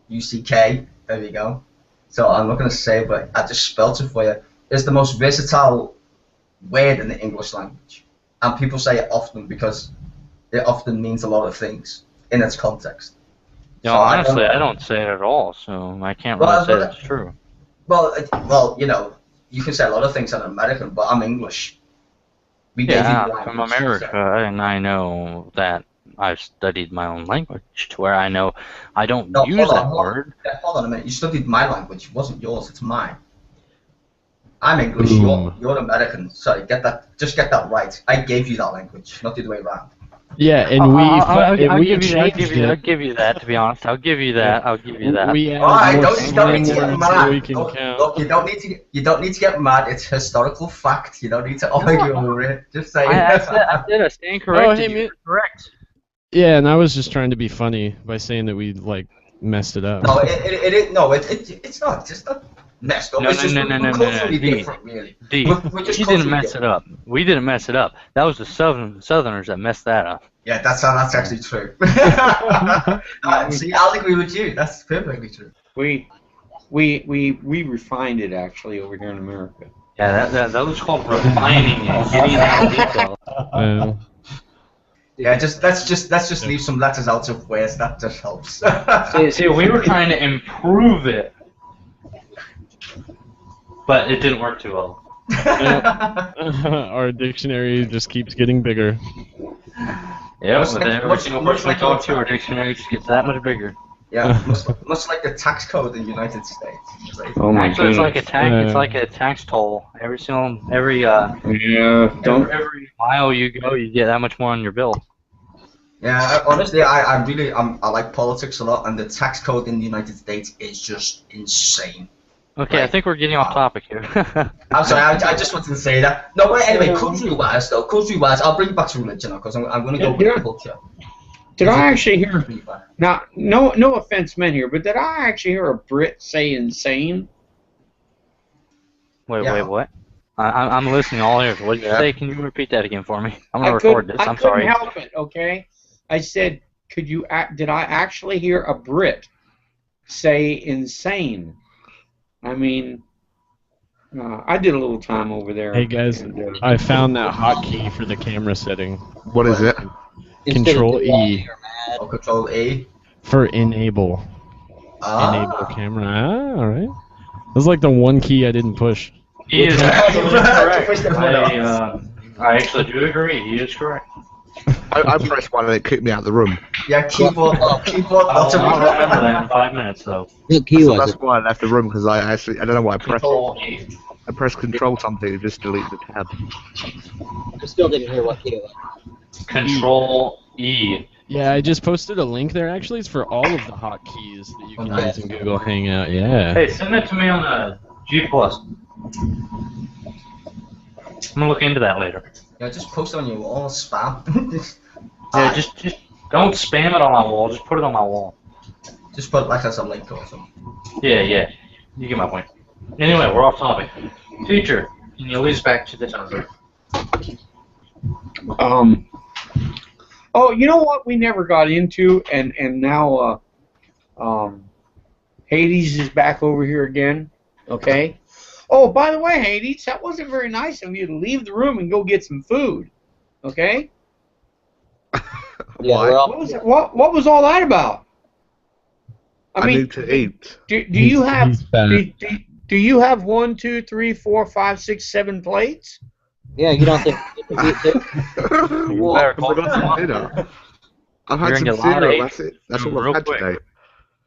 F-U-C-K. There we go. So I'm not going to say it, but I just spelled it for you. It's the most versatile word in the English language. And people say it often because it often means a lot of things in its context. Yeah, So honestly, I don't say it at all, so I can't really Well, say but- that's true. Well, you know, you can say a lot of things. I'm American, but I'm English. We gave you Yeah, the I'm language, America, so- and I know that I've studied my own language to where I know I don't No, use hold on, that hold on. word. Yeah, hold on a minute. You studied my language. It wasn't yours. It's mine. I'm English. Boom. You're American. Sorry, just get that right. I gave you that language, not the other way around. Yeah, and I'll we give you changed I'll it. give you that, to be honest. I'll give you that. I'll give you that. We added Alright, more don't need to slang get words so we mad. can count. Look, you don't need to get mad. It's historical fact. You don't need to argue over it. Just say I it. stand corrected. hey, you. man. Correct. Yeah, and I was just trying to be funny by saying that we like messed it up. No, it's not. Just not. messed up. No, It's just no, we're culturally D. different, really. D. We're just You didn't culturally mess different. it up. We didn't mess it up. That was the Southerners that messed that up. Yeah, that's actually true. See, I'll agree with you. That's perfectly true. We refined it actually over here in America. Yeah, that was called refining it, getting out detail. Yeah, let's just leave some letters out of West. That just helps. See, we were trying to improve it, but it didn't work too well. Our dictionary just keeps getting bigger. Yeah, Much with like- every much- single much person we like talk your- to, our dictionary just gets that much bigger. Yeah, much like the tax code in the United States. It's like- Oh my Actually, it's like a goodness. tax. It's like a tax toll. Every Yeah. Don't. every mile you go, you get that much more on your bill. Yeah, honestly, I like politics a lot, and the tax code in the United States is just insane. Okay, I Right. think we're getting off topic here. I'm sorry, I just wanted to say that. No, but anyway, culture-wise, I'll bring it back to religion, because I'm going to go with Yeah. culture. Did I actually hear? Now, no offense meant here, but did I actually hear a Brit say insane? Wait, Yeah. what? I'm listening all ears. What did you say? Can you repeat that again for me? I'm gonna record this. I'm sorry. I couldn't help it. Okay, I said, did I actually hear a Brit say insane? I mean, I did a little time over there. Hey guys, and, I found that hotkey for the camera setting. What is it? Instead of Control do E. all you're mad. Or Control A. For enable. Enable camera. Ah, alright. That's like the one key I didn't push. He is You absolutely have to push correct. everyone else. I actually do agree. He is correct. I pressed one and it kicked me out of the room. Yeah, keyboard, I'll remember that in 5 minutes, though. What key So was that's it? why I left the room, because I don't know what I pressed. Control E. I pressed control something and just delete the tab. I still didn't hear what key it was. Control E. Yeah, I just posted a link there. Actually, it's for all of the hotkeys that you can Okay. use in Google Hangout. Yeah. Hey, send that to me on the G+. I'm gonna look into that later. Yeah, just post it on your wall, spam. Yeah, just don't spam it on my wall. Just put it on my wall. Just put it like as a link or something. Yeah. You get my point. Anyway, we're off topic. Teacher, can you lead us back to the topic? Oh, you know what we never got into, and now Hades is back over here again. Okay. Oh, by the way, Hades, that wasn't very nice of you to leave the room and go get some food. Okay. Yeah, Why? we're all, What was all that about? I mean, need to eat. do you have He's fat. do you have 1, 2, 3, 4, 5, 6, 7 plates? yeah, you don't think you get to eat too? What? better Have I got some dinner? I've had You're some gonna get a lot of cereal, eggs. that's it. That's all Real I've had quick. today.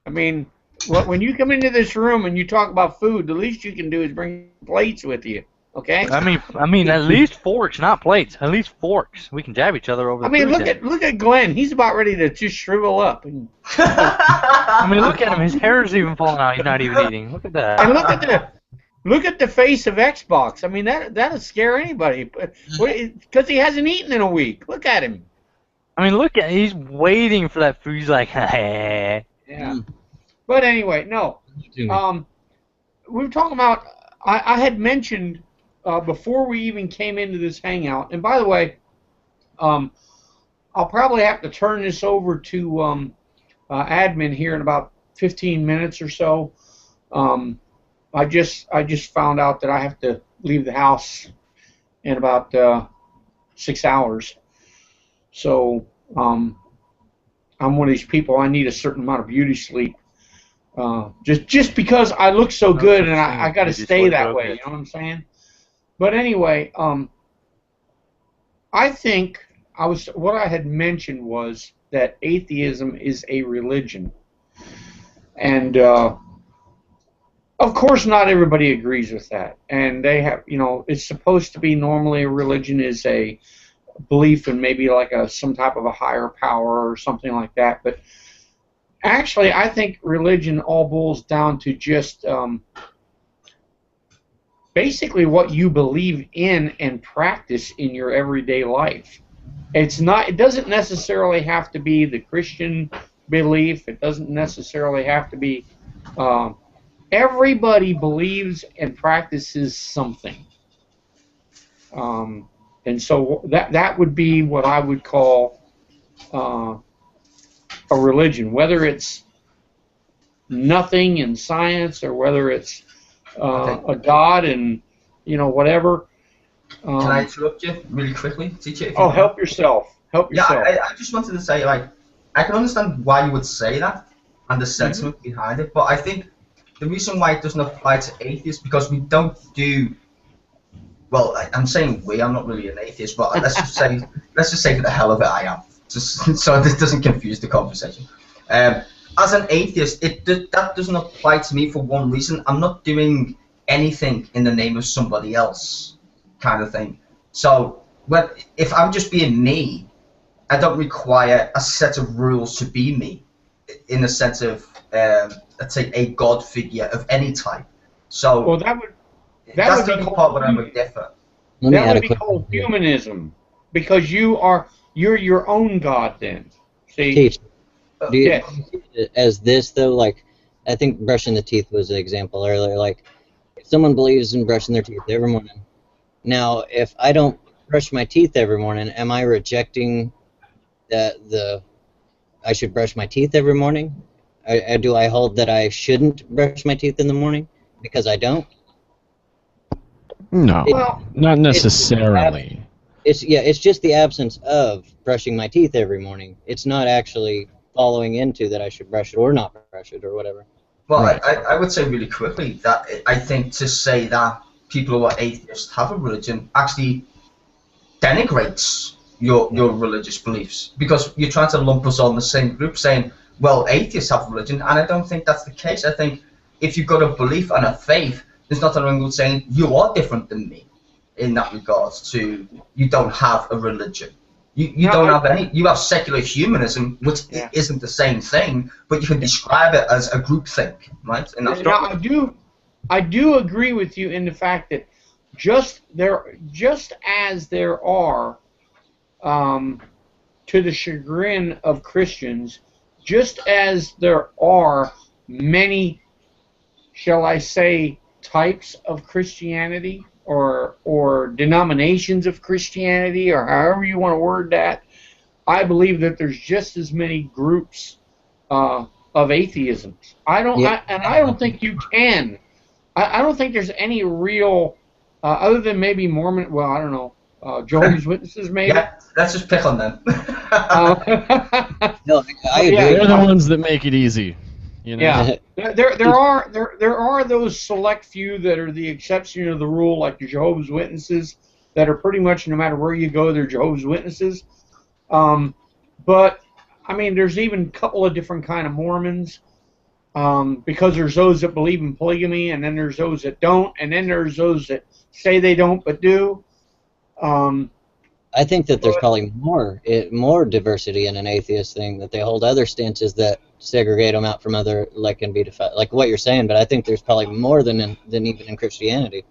I mean, when you come into this room and you talk about food, the least you can do is bring plates with you. Okay. I mean, at least forks, not plates. At least forks. We can jab each other over the I mean, food look then. at Glenn. He's about ready to just shrivel up. And I mean, look at him. His hair's even falling out. He's not even eating. Look at that. look at the face of Xbox. I mean, that'll scare anybody. Because he hasn't eaten in a week. Look at him. I mean, look at. He's waiting for that food. He's like, hey. Yeah. But anyway, no. We were talking about. I had mentioned before we even came into this hangout. And by the way, I'll probably have to turn this over to admin here in about 15 minutes or so. I just found out that I have to leave the house in about 6 hours. So I'm one of these people. I need a certain amount of beauty sleep. Just because I look so good and I got to stay that way. You know what I'm saying? But anyway, I think what I had mentioned was that atheism is a religion, and of course not everybody agrees with that. And they have, it's supposed to be normally a religion is a belief in maybe like some type of a higher power or something like that. But actually, I think religion all boils down to just basically what you believe in and practice in your everyday life. It doesn't necessarily have to be the Christian belief. It doesn't necessarily have to be everybody believes and practices something. And so that would be what I would call a religion, whether it's nothing in science or whether it's Okay. a god and whatever. Can I interrupt you really quickly, teacher? Oh, help yourself. Help Yeah, yourself. I just wanted to say, like, I can understand why you would say that and the sentiment behind it, but I think the reason why it doesn't apply to atheists because we don't do. Well, I'm saying we. I'm not really an atheist, but let's just say for the hell of it, I am. Just so this doesn't confuse the conversation. As an atheist, that doesn't apply to me for one reason. I'm not doing anything in the name of somebody else, kind of thing. So, if I'm just being me, I don't require a set of rules to be me, in the sense of, let's say, a god figure of any type. So, Well, that's would the be only part where I called, would differ. Let me that add would a be quick called one here. humanism, because you're your own god then. See? Teach. Do you, Yes. do you see it as this though? Like, I think brushing the teeth was an example earlier. Like, if someone believes in brushing their teeth every morning, now if I don't brush my teeth every morning, am I rejecting that I should brush my teeth every morning? Do I hold that I shouldn't brush my teeth in the morning because I don't? No, Well, not necessarily. It's just the absence of brushing my teeth every morning. It's not actually following into that I should brush it or not brush it or whatever. Well, Right. I would say really quickly that I think to say that people who are atheists have a religion actually denigrates your religious beliefs, because you're trying to lump us all in the same group saying, well, atheists have religion, and I don't think that's the case. I think if you've got a belief and a faith, there's nothing wrong with saying you are different than me in that regards to you don't have a religion. You No, don't have any. You have secular humanism, which Yeah. isn't the same thing, but you can describe it as a groupthink, right? And that's Now, I do agree with you in the fact that just as there are, to the chagrin of Christians, just as there are many, shall I say, types of Christianity or denominations of Christianity, or however you want to word that, I believe that there's just as many groups of atheisms. I don't think you can. I don't think there's any real, other than maybe Mormon. Well, I don't know. Jehovah's Witnesses, maybe. Yeah, let's just pick on them. No, I agree. Yeah. They're the ones that make it easy. You know? Yeah, there are those select few that are the exception of the rule, like the Jehovah's Witnesses, that are pretty much no matter where you go, they're Jehovah's Witnesses. But I mean, there's even a couple of different kind of Mormons, because there's those that believe in polygamy, and then there's those that don't, and then there's those that say they don't but do. I think that there's probably more diversity in an atheist thing, that they hold other stances that segregate them out from other, like, and be defined, like what you're saying. But I think there's probably more than even in Christianity.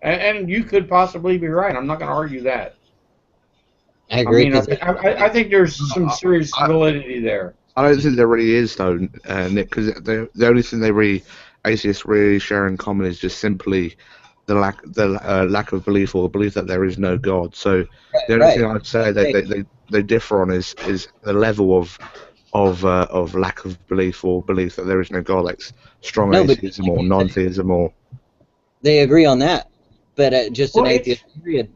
And you could possibly be right. I'm not going to argue that. I agree. I mean, I think there's some serious validity there. I don't think there really is, though, Nick, because the only thing atheists really share in common is just simply the lack of belief, or belief that there is no God. So the only thing I'd say they differ on is the level of lack of belief, or belief that there is no God, like strong atheism or non-theism, or they agree on that. But just an Well, atheist period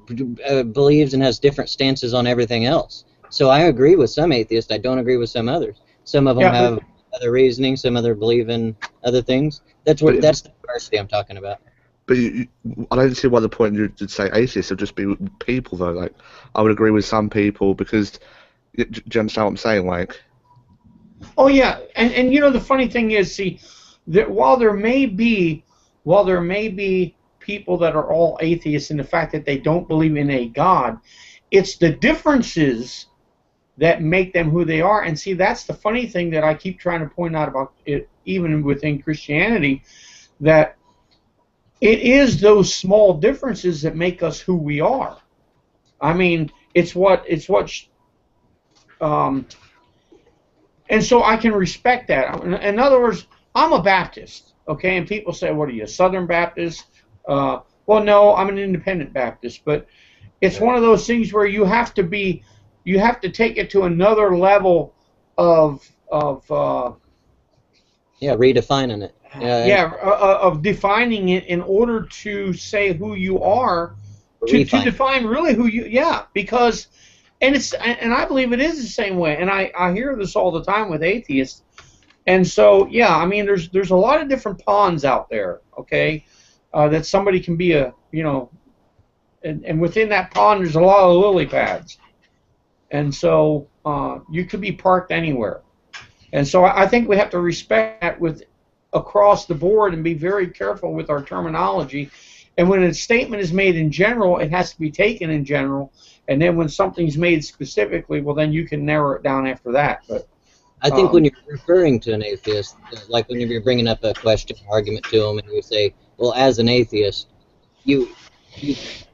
believes and has different stances on everything else. So I agree with some atheists. I don't agree with some others. Some of them have other reasoning. Some other believe in other things. That's the diversity I'm talking about. But I don't see why the point you'd say atheists would just be people, though. Like, I would agree with some people, because do you understand what I'm saying? Like, oh yeah, and you know, the funny thing is, see, that while there may be people that are all atheists in the fact that they don't believe in a God, it's the differences that make them who they are. And see, that's the funny thing that I keep trying to point out about it, even within Christianity, that it is those small differences that make us who we are. I mean, and so I can respect that. In other words, I'm a Baptist, okay, and people say, "What are you, a Southern Baptist?" Well, no, I'm an independent Baptist, but it's one of those things where you have to take it to another level of Yeah, redefining it. of defining it in order to say who you are, to Refine. define really who you, yeah, because, and I believe it is the same way, and I hear this all the time with atheists, and so, yeah, I mean, there's a lot of different ponds out there, okay, that somebody can be a, you know, and within that pond there's a lot of lily pads, and so you could be parked anywhere. And so I think we have to respect that with across the board and be very careful with our terminology. And when a statement is made in general, it has to be taken in general. And then when something's made specifically, well, then you can narrow it down after that. But I think when you're referring to an atheist, like when you're bringing up a question, argument to them, and you say, well, as an atheist, you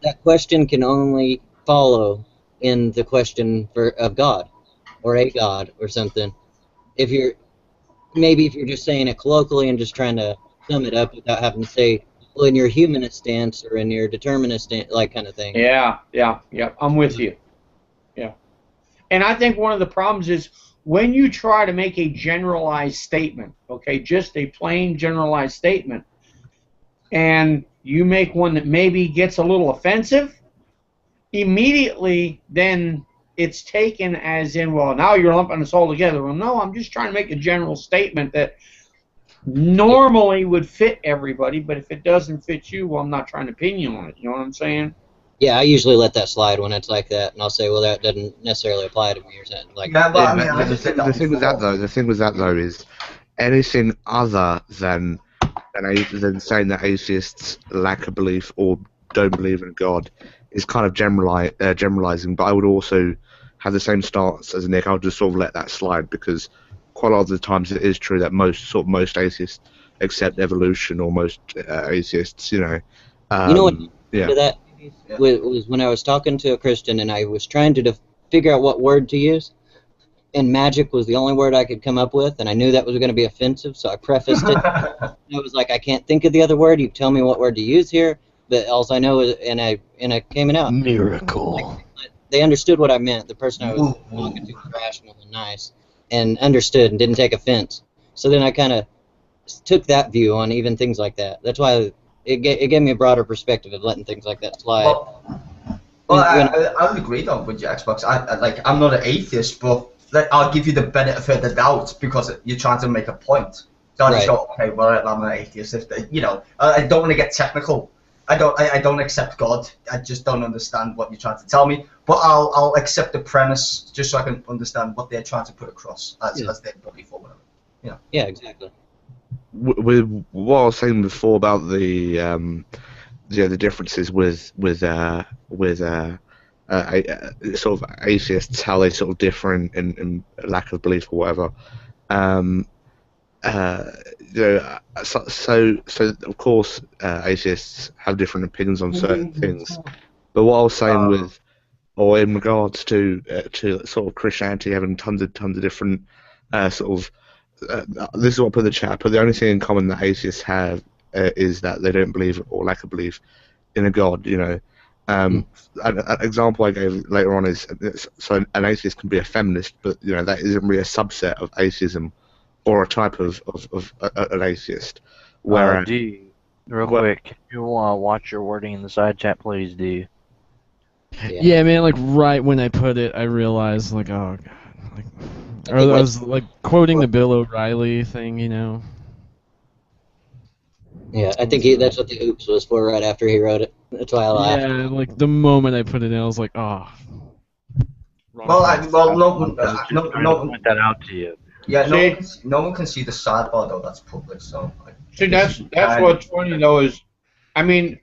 that question can only follow in the question of God or a God or something. If you're just saying it colloquially and just trying to sum it up without having to say, well, in your humanist stance or in your determinist stance, like kind of thing. Yeah, I'm with you. Yeah. And I think one of the problems is when you try to make a generalized statement, okay, just a plain generalized statement, and you make one that maybe gets a little offensive, immediately then it's taken as in, well, now you're lumping us all together. Well, no, I'm just trying to make a general statement that normally would fit everybody, but if it doesn't fit you, well, I'm not trying to pin you on it. You know what I'm saying? Yeah, I usually let that slide when it's like that, and I'll say, well, that doesn't necessarily apply to me or something like that. Yeah, but I mean, I just the thing with that though is anything other than saying that atheists lack a belief or don't believe in God is kind of generalizing. But I would also have the same stance as Nick. I would just sort of let that slide because quite a lot of the times it is true that most atheists accept evolution, or most atheists, you know. You know what? Yeah. To that was when I was talking to a Christian and I was trying to figure out what word to use, and magic was the only word I could come up with, and I knew that was going to be offensive, so I prefaced it. I was like, I can't think of the other word. You tell me what word to use here, but all I know is, and I came out. Miracle. They understood what I meant. The person I was talking to was rational and nice, and understood and didn't take offense. So then I kind of took that view on even things like that. That's why it gave me a broader perspective of letting things like that slide. I would agree though with your Xbox. I'm not an atheist, but I'll give you the benefit of the doubt because you're trying to make a point. So I just go, okay, well, I'm an atheist. I don't want to get technical. I don't accept God. I just don't understand what you're trying to tell me. But I'll accept the premise just so I can understand what they're trying to put across as their belief or whatever. You know. Yeah, exactly. With what I was saying before about the differences with sort of atheists, how they sort of differ in lack of belief or whatever. So of course atheists have different opinions on certain things. But what I was saying in regards to sort of Christianity having tons of different sort of this is what I put in the chat. But the only thing in common that atheists have is that they don't believe or lack a belief in a God. You know, an example I gave later on is so an atheist can be a feminist, but you know that isn't really a subset of atheism or a type of an atheist. Where D, real quick, if you want to watch your wording in the side chat, please, D. Yeah, man. Like right when I put it, I realized like, oh god, like, I was like quoting the Bill O'Reilly thing, you know. Yeah, I think that's what the oops was for right after he wrote it. That's why I laughed. Yeah, like the moment I put it in, I was like, oh. No one point that out to you. Yeah, no one can see the sidebar though. That's public, so. See, that's what's funny though is, I mean,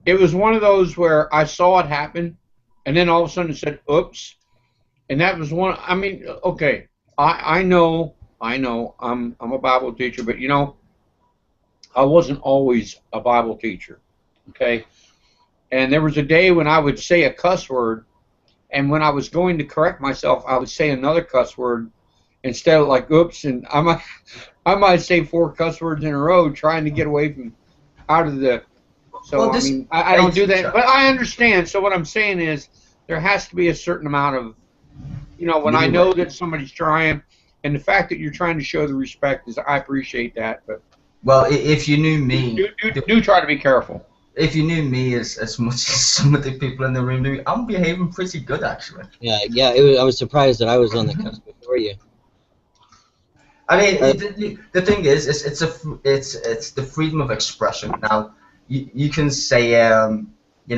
it was one of those where I saw it happen, and then all of a sudden it said oops, and that was one. I mean, okay, I know, I'm a Bible teacher, but you know, I wasn't always a Bible teacher, okay, and there was a day when I would say a cuss word, and when I was going to correct myself, I would say another cuss word instead of like oops, and I'm like, I might say 4 cuss words in a row trying to get away from out of the. So Well, I this mean, I don't do teacher, that, but I understand. So what I'm saying is, there has to be a certain amount of, when I know that somebody's trying, and the fact that you're trying to show the respect is, I appreciate that. But well, if you knew me, do try to be careful. if you knew me as much as some of the people in the room do, I'm behaving pretty good actually. Yeah. I was surprised that I was on the cusp before you. I mean, the thing is, it's the freedom of expression. Now, you can say, you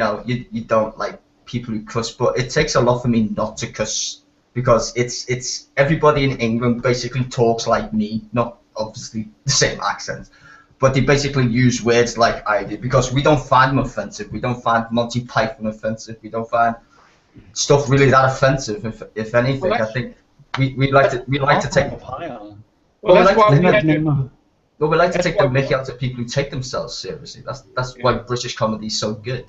don't like people who cuss, but it takes a lot for me not to cuss because it's everybody in England basically talks like me, not obviously the same accent, but they basically use words like I do because we don't find them offensive. We don't find Monty Python offensive. We don't find stuff really that offensive. If anything, I think we like to take. Well, that's why we had to. Well, we like to take the mickey out of people who take themselves seriously. That's why British comedy is so good.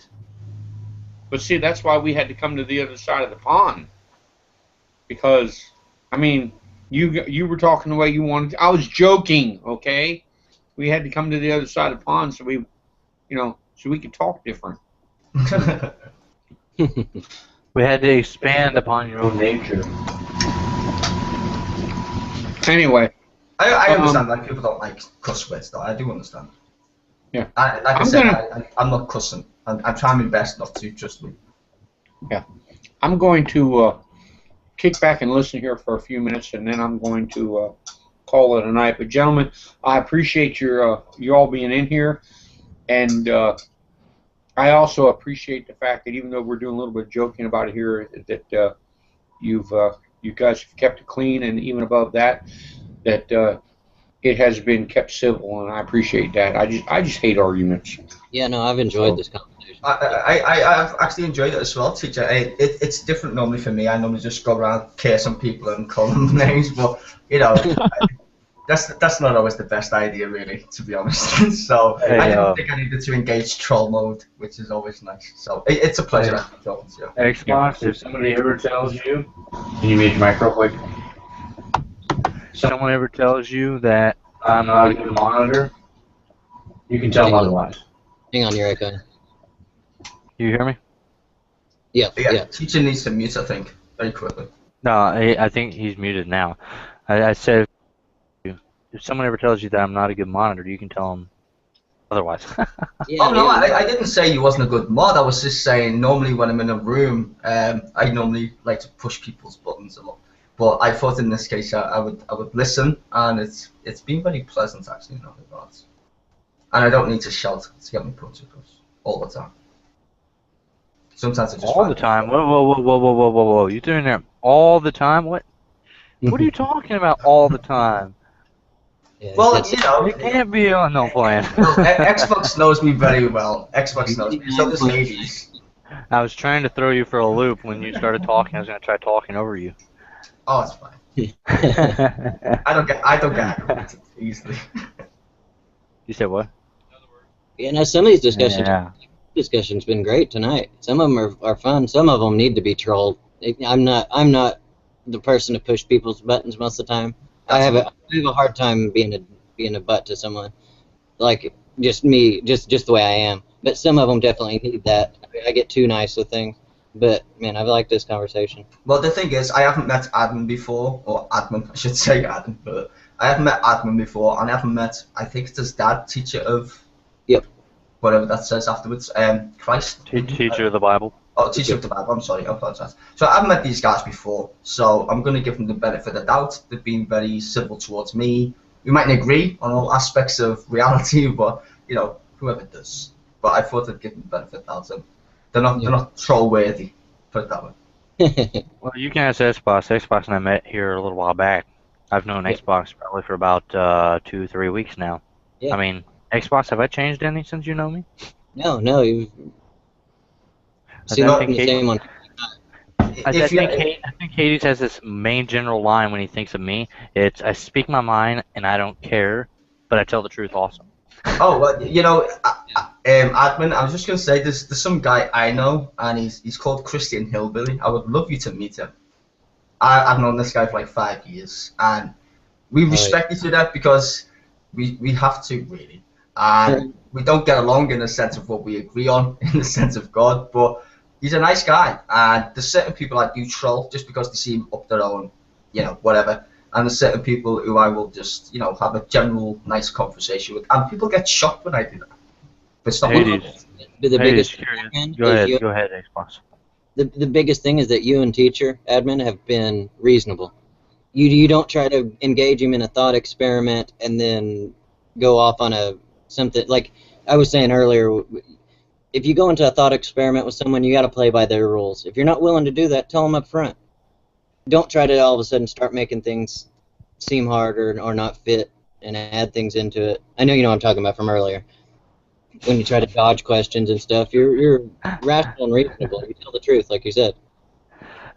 But see, that's why we had to come to the other side of the pond. Because, I mean, you were talking the way you wanted to. I was joking, okay? We had to come to the other side of the pond so we, so we could talk different. We had to expand upon your own nature. Anyway. I understand that people don't like cuss words, though. I do understand. Yeah. I'm not cussing. I'm trying my best not to, trust me. Yeah. I'm going to kick back and listen here for a few minutes, and then I'm going to call it a night. But, gentlemen, I appreciate you all being in here, and I also appreciate the fact that even though we're doing a little bit of joking about it here, that you guys have kept it clean, and even above that, that it has been kept civil, and I appreciate that. I just hate arguments. Yeah, no, I've enjoyed this conversation. I've actually enjoyed it as well, teacher. It's different normally for me. I normally just go around, curse on people and call them names, but that's not always the best idea, really, to be honest. So I didn't think I needed to engage troll mode, which is always nice. So it's a pleasure talking to you. Xbox, if somebody ever tells you, can you mute your mic real quick? Someone ever tells you that I'm not a good monitor, you can tell them otherwise. Hang on, you're echoing. You hear me? Yeah. Teacher needs to mute, I think, very quickly. No, I think he's muted now. I said, if someone ever tells you that I'm not a good monitor, you can tell them otherwise. I didn't say you wasn't a good mod. I was just saying normally when I'm in a room, I normally like to push people's buttons a lot. But I thought in this case I would listen, and it's been very pleasant actually in that regards. And I don't need to shout to get my points across all the time. Sometimes I just all the time. Whoa! You doing that all the time? What are you talking about all the time? Yeah, well, it can't be on no plan. Xbox knows me very well. Xbox knows me. So does Hades. I was trying to throw you for a loop when you started talking. I was gonna try talking over you. Oh, it's fine. I don't get aggravated easily. You said what? Yeah, no, some of these discussions been great tonight. Some of them are fun. Some of them need to be trolled. I'm not the person to push people's buttons most of the time. I have a hard time being a butt to someone. Like just me, just the way I am. But some of them definitely need that. I get too nice with things. But, man, I've liked this conversation. Well, the thing is, I haven't met Admin before, or Admin, I should say Admin, but I haven't met Admin before, and I haven't met, I think it's his dad, teacher of... Yep. Whatever that says afterwards, Christ. Teacher of the Bible. Oh, teacher of the Bible, I'm sorry, I apologize. So I haven't met these guys before, so I'm going to give them the benefit of the doubt. They've been very civil towards me. We mightn't agree on all aspects of reality, but, whoever does. But I thought I'd give them the benefit of the doubt. They're not troll worthy, put it that way. Well, you can ask Xbox. Xbox and I met here a little while back. I've known Xbox probably for about 2-3 weeks now. Yeah. I mean, Xbox, have I changed any since you know me? No, you've seen the same one. I think Hades has this main general line when he thinks of me. It's, I speak my mind and I don't care, but I tell the truth also. Oh, well, Admin, I was just going to say, there's some guy I know, and he's called Christian Hillbilly. I would love you to meet him. I've known this guy for like 5 years, and We respect each other because we have to, really. And we don't get along in the sense of what we agree on, in the sense of God, but he's a nice guy. And there's certain people I do troll just because they seem up their own, whatever. And there's certain people who I will just, have a general nice conversation with. And people get shocked when I do that. But it's not The biggest Go ahead, Xbox. The biggest thing is that you and teacher, admin, have been reasonable. You don't try to engage him in a thought experiment and then go off on something like I was saying earlier. If you go into a thought experiment with someone, you got to play by their rules. If you're not willing to do that, tell them up front. Don't try to all of a sudden start making things seem hard or not fit and add things into it. I know you know what I'm talking about from earlier. When you try to dodge questions and stuff, you're rational and reasonable. You tell the truth, like you said.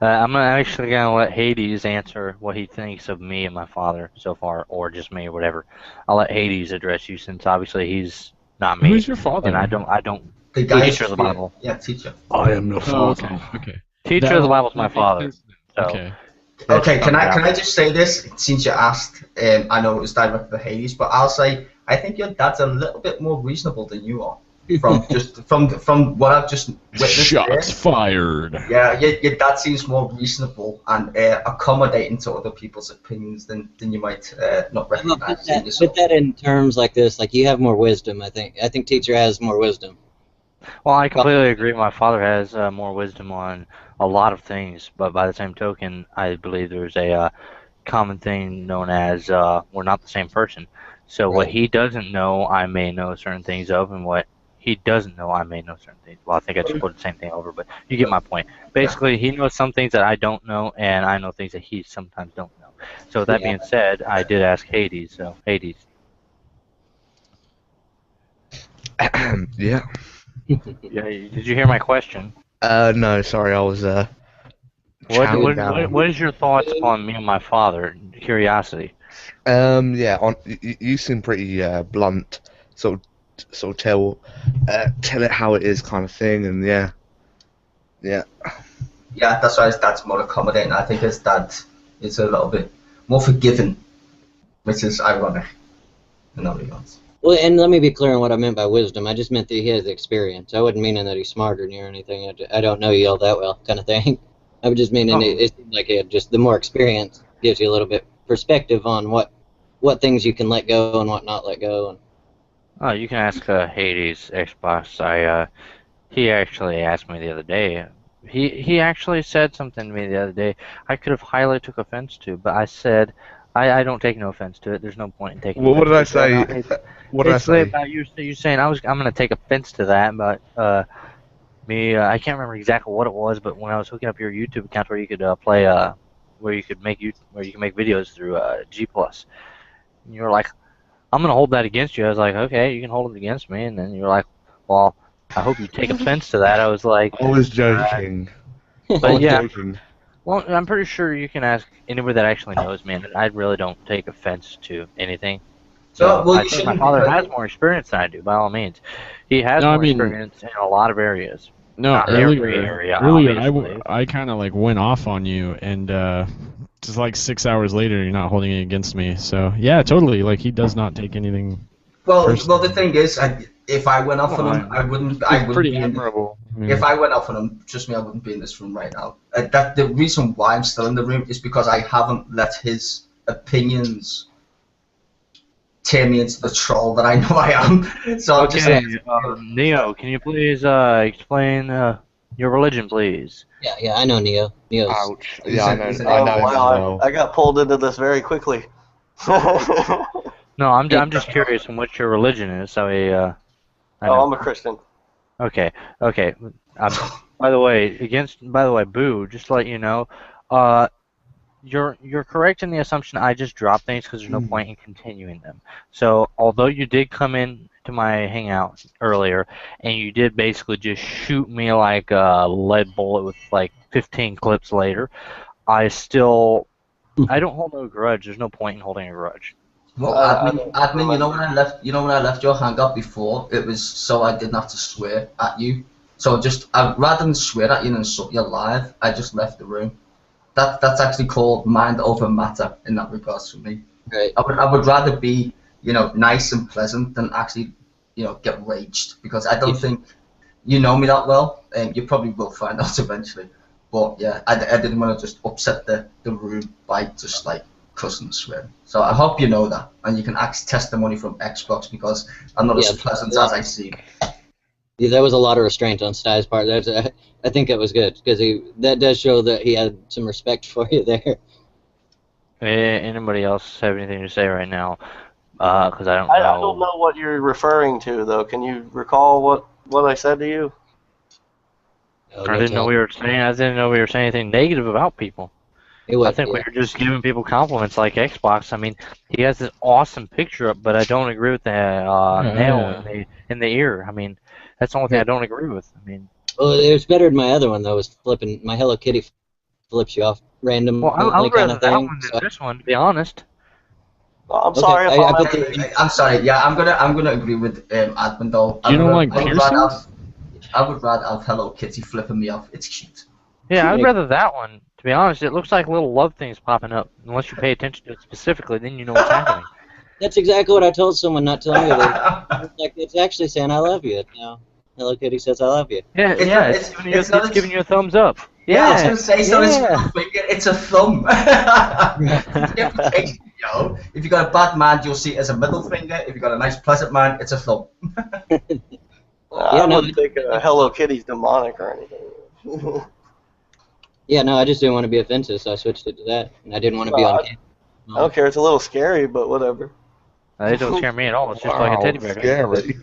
I'm actually going to let Hades answer what he thinks of me and my father so far, or just me or whatever. I'll let Hades address you since obviously he's not me. Who's your father? And I don't. The guy Teacher of the Bible. Yeah, teacher. I am your Oh, father. okay. Teacher of the Bible's my father. So Okay. Okay, can I just say this, since you asked, I know it was directed at Hades, but I'll say, I think your dad's a little bit more reasonable than you are. From what I've just witnessed. Shots fired. Yeah, your dad seems more reasonable and accommodating to other people's opinions than you might not recognize. Put that in terms like this, like you have more wisdom, I think. I think teacher has more wisdom. Well, I completely agree. My father has more wisdom on a lot of things, but by the same token, I believe there's a common thing known as we're not the same person. So what he doesn't know, I may know certain things of, and what he doesn't know, I may know certain things. Well, I think I just put the same thing over, but you get my point. Basically, he knows some things that I don't know, and I know things that he sometimes don't know. So that being said, I did ask Hades. So Hades. Yeah. Yeah, did you hear my question? No, sorry, I was What is your thoughts on me and my father? Curiosity. Yeah, you seem pretty blunt, sort of tell it how it is kind of thing, and yeah. Yeah, that's why his dad's more accommodating. I think his dad is a little bit more forgiving, which is ironic in that regard. Well, and let me be clear on what I meant by wisdom. I just meant that he has experience. I wasn't meaning that he's smarter than you or anything. I don't know you all that well, kind of thing. I was just meaning it seems like just the more experience gives you a little bit perspective on what things you can let go and what not let go. And Oh, you can ask Hades Xbox. He actually asked me the other day. He actually said something to me the other day I could have highly took offense to, but I said I don't take no offense to it. There's no point in taking. Well, what did I offense to it. say? What did I say? About you saying I'm gonna take offense to that, but I can't remember exactly what it was, but when I was hooking up your YouTube account where you could where you can make videos through G+, and you were like, I'm gonna hold that against you. I was like, okay, you can hold it against me, and then you were like, well, I hope you take offense to that. I was like, I was joking. but yeah. Joking. Well, I'm pretty sure you can ask anybody that actually knows me, and I really don't take offense to anything. So I think my father has more experience than I do, by all means. He has more experience in a lot of areas. No, Not every area, earlier I kind of like went off on you, and just like 6 hours later, you're not holding it against me. So yeah, totally. Like he does not take anything. Well, the thing is, if I went off on him, I wouldn't. Pretty admirable. If I went off on him, trust me, I wouldn't be in this room right now. The reason why I'm still in the room is because I haven't let his opinions turn me into the troll that I know I am. So okay, Neo, can you please explain your religion, please? Yeah, I know Neo. Neo's. Ouch. Yeah, I know. Wow, I got pulled into this very quickly. No, I'm just curious on what your religion is. So I'm a Christian. Okay. By the way, Boo, just to let you know, you're correct in the assumption I just dropped things because there's no point in continuing them. So although you did come in to my hangout earlier and you did basically just shoot me like a lead bullet with like 15 clips later, I don't hold no grudge. There's no point in holding a grudge. Well, admin, you know when I left your hangout before, it was so I didn't have to swear at you. So rather than swear at you and insult you live, I just left the room. That's actually called mind over matter in that regards for me. Right. I would rather be, nice and pleasant than actually, get raged, because I don't think you know me that well, and you probably will find out eventually. But yeah, I didn't want to just upset the room by just like cussing and swearing. So I hope you know that, and you can ask testimony from Xbox, because I'm not as pleasant as I seem. Yeah, there was a lot of restraint on Sty's part. I think it was good, because that does show that he had some respect for you there. Anybody else have anything to say right now? Because I don't know. I don't know what you're referring to, though. Can you recall what I said to you? I didn't know we were saying. I didn't know we were saying anything negative about people. I think we were just giving people compliments like Xbox. I mean, he has this awesome picture up, but I don't agree with the nail in the ear. I mean, that's the only thing I don't agree with. I mean, well, it was better than my other one though. Was flipping my Hello Kitty flips you off randomly kind of thing. That one than this one, to be honest. I'm sorry. I'm sorry. Yeah, I'm gonna agree with Admin though. You don't like piercings? I would rather have Hello Kitty flipping me off. It's cute. Yeah, I'd rather that one. To be honest, it looks like little love things popping up. Unless you pay attention to it specifically, then you know what's happening. That's exactly what I told someone not too long ago. Like, it's actually saying I love you. Hello Kitty says I love you. Yeah, it's giving you a thumbs up. Yeah, I was gonna say, so it's a thumb. If you got a bad man, you'll see it as a middle finger. If you got a nice pleasant man, it's a thumb. I wouldn't think Hello Kitty's demonic or anything. Yeah, no, I just didn't want to be offensive, so I switched it to that. And I didn't want to be on camera. I don't care. It's a little scary, but whatever. It don't scare me at all. It's just like a teddy bear. Scary.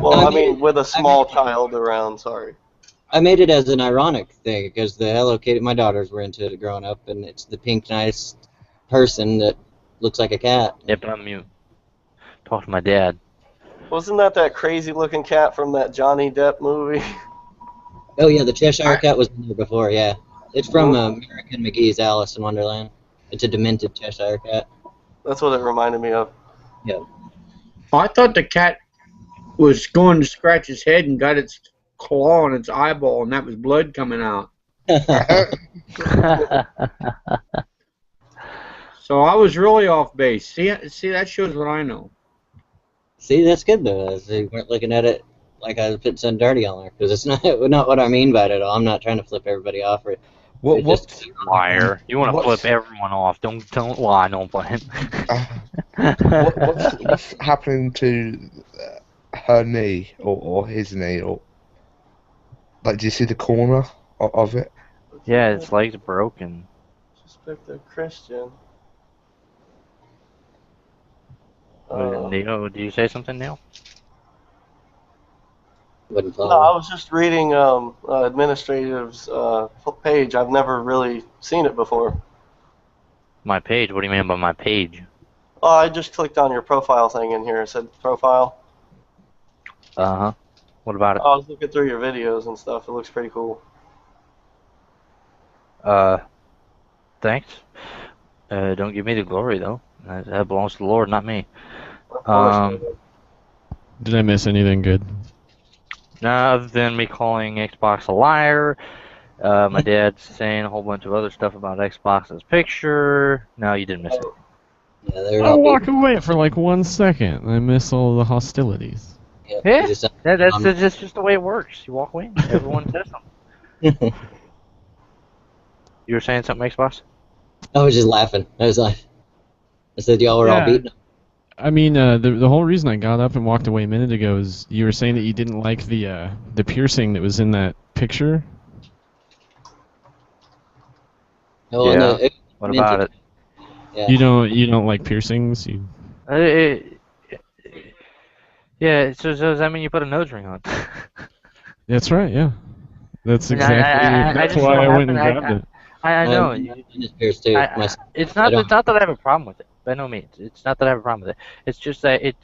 Well, I mean, with a small child around, sorry. I made it as an ironic thing, because the Hello Kitty, my daughters were into it growing up, and it's the pink, nice person that looks like a cat. Yep, I'm mute. Talk to my dad. Wasn't that crazy-looking cat from that Johnny Depp movie? Oh, yeah, the Cheshire Cat was in there before, yeah. It's from American McGee's Alice in Wonderland. It's a demented Cheshire Cat. That's what it reminded me of. Yeah. I thought the cat was going to scratch his head and got its claw on its eyeball, and that was blood coming out. So I was really off base. See, that shows what I know. See, that's good though. They weren't looking at it like I was putting something dirty on there, because it's not what I mean by it at all. I'm not trying to flip everybody off. What's liar? You want to flip everyone off? Don't lie, don't blame. What's happening to her knee or his knee, or like? Do you see the corner of it? Yeah, its leg's broken. Suspect a Christian. Neil, do you say something, Neil? No, I was just reading administrative's page. I've never really seen it before. My page? What do you mean by my page? Oh, I just clicked on your profile thing in here. It said profile. Uh-huh. What about it? I was looking through your videos and stuff. It looks pretty cool. Thanks. Don't give me the glory, though. That belongs to the Lord, not me. Did I miss anything good? No, other than me calling Xbox a liar, my dad's saying a whole bunch of other stuff about Xbox's picture. No, you didn't miss it. Yeah, I'll walk away for like 1 second. I miss all the hostilities. Yeah, that's just the way it works. You walk away, everyone says something. You were saying something, Xbox? I was just laughing. I said y'all were all beaten up. I mean, the whole reason I got up and walked away a minute ago is you were saying that you didn't like the piercing that was in that picture. Oh, yeah. What about it? Yeah. You don't like piercings? Yeah. So does that mean you put a nose ring on? That's right. Yeah. That's exactly. That's why I went and grabbed it. I know. It's not that I have a problem with it. By no means. It's not that I have a problem with it. It's just that it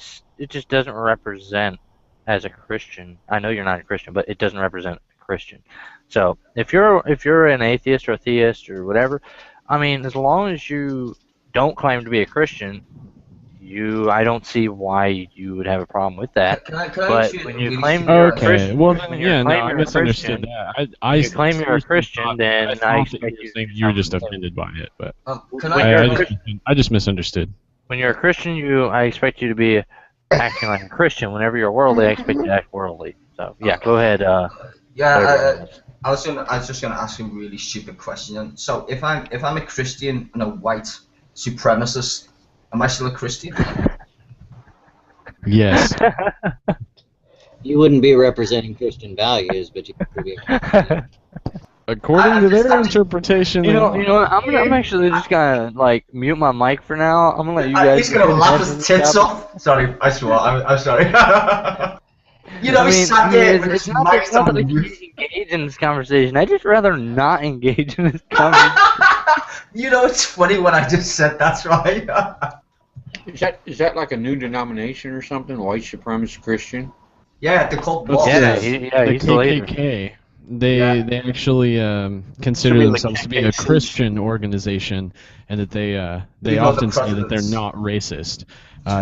just doesn't represent as a Christian. I know you're not a Christian, but it doesn't represent a Christian. So if you're an atheist or a theist or whatever, I mean, as long as you don't claim to be a Christian, I don't see why you would have a problem with that. But when you claim you're a Christian, well then, yeah, no, I misunderstood that. When you claim you're a Christian, then I expect you were just offended by it, but I just misunderstood. When you're a Christian, I expect you to be acting like a Christian. Whenever you're worldly, I expect you to act worldly. So yeah, go ahead. Yeah, I was just gonna ask a really stupid question. So if I'm a Christian and a white supremacist, am I still a Christian? Yes. You wouldn't be representing Christian values, but you could be. According to their interpretation, you know what? I'm actually just gonna like mute my mic for now. I'm gonna let you guys. He's gonna laugh his tits off. Sorry, I swear. I'm sorry. You know, he sat there with his mic on that engage in this conversation. I just rather not engage in this conversation. You know, it's funny when I just said that's right. Is that like a new denomination or something? White supremacist Christian? Yeah, they're called What's what? the KKK. They actually consider themselves to be a Christian organization, and that they often say that they're not racist.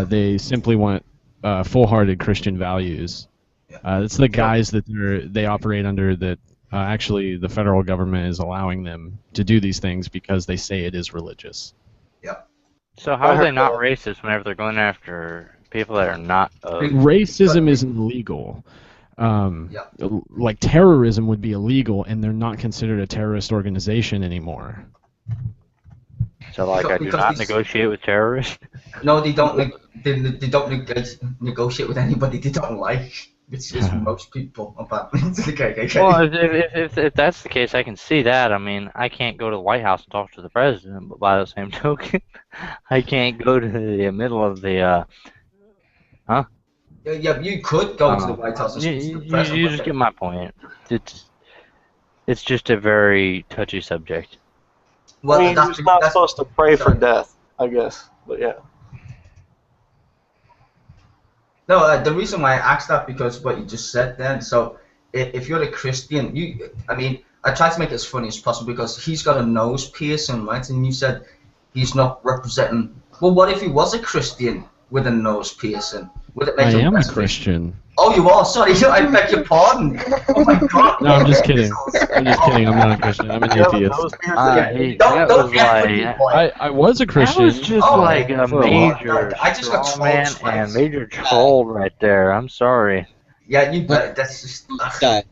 They simply want full-hearted Christian values. It's the guys that they operate under that actually the federal government is allowing them to do these things because they say it is religious. Yeah. So how are they not racist whenever they're going after people that are not? Racism isn't illegal. Like terrorism would be illegal, and they're not considered a terrorist organization anymore. So, like, I do not negotiate with terrorists. No, they don't. They don't negotiate with anybody they don't like. It's just most people. Apparently, well, if that's the case, I can see that. I mean, I can't go to the White House and talk to the president, but by the same token, I can't go to the middle of the. Huh? Yeah, you could go to the White House and speak to the president. You just get my point. It's just a very touchy subject. Well, I mean, you're not supposed to pray for death, I guess. But yeah. No, the reason why I asked that because what you just said then. So if you're a Christian, I try to make it as funny as possible because he's got a nose piercing, right? And you said he's not representing. Well, what if he was a Christian with a nose piercing? Would it make I am a Christian. Oh, you are? Sorry, I beg your pardon. Oh my God. No, I'm just kidding. I'm just kidding. I'm not a Christian. I'm an atheist. I was a Christian. That was just like a major man and major troll right there. I'm sorry. Yeah, you bet. That's just. But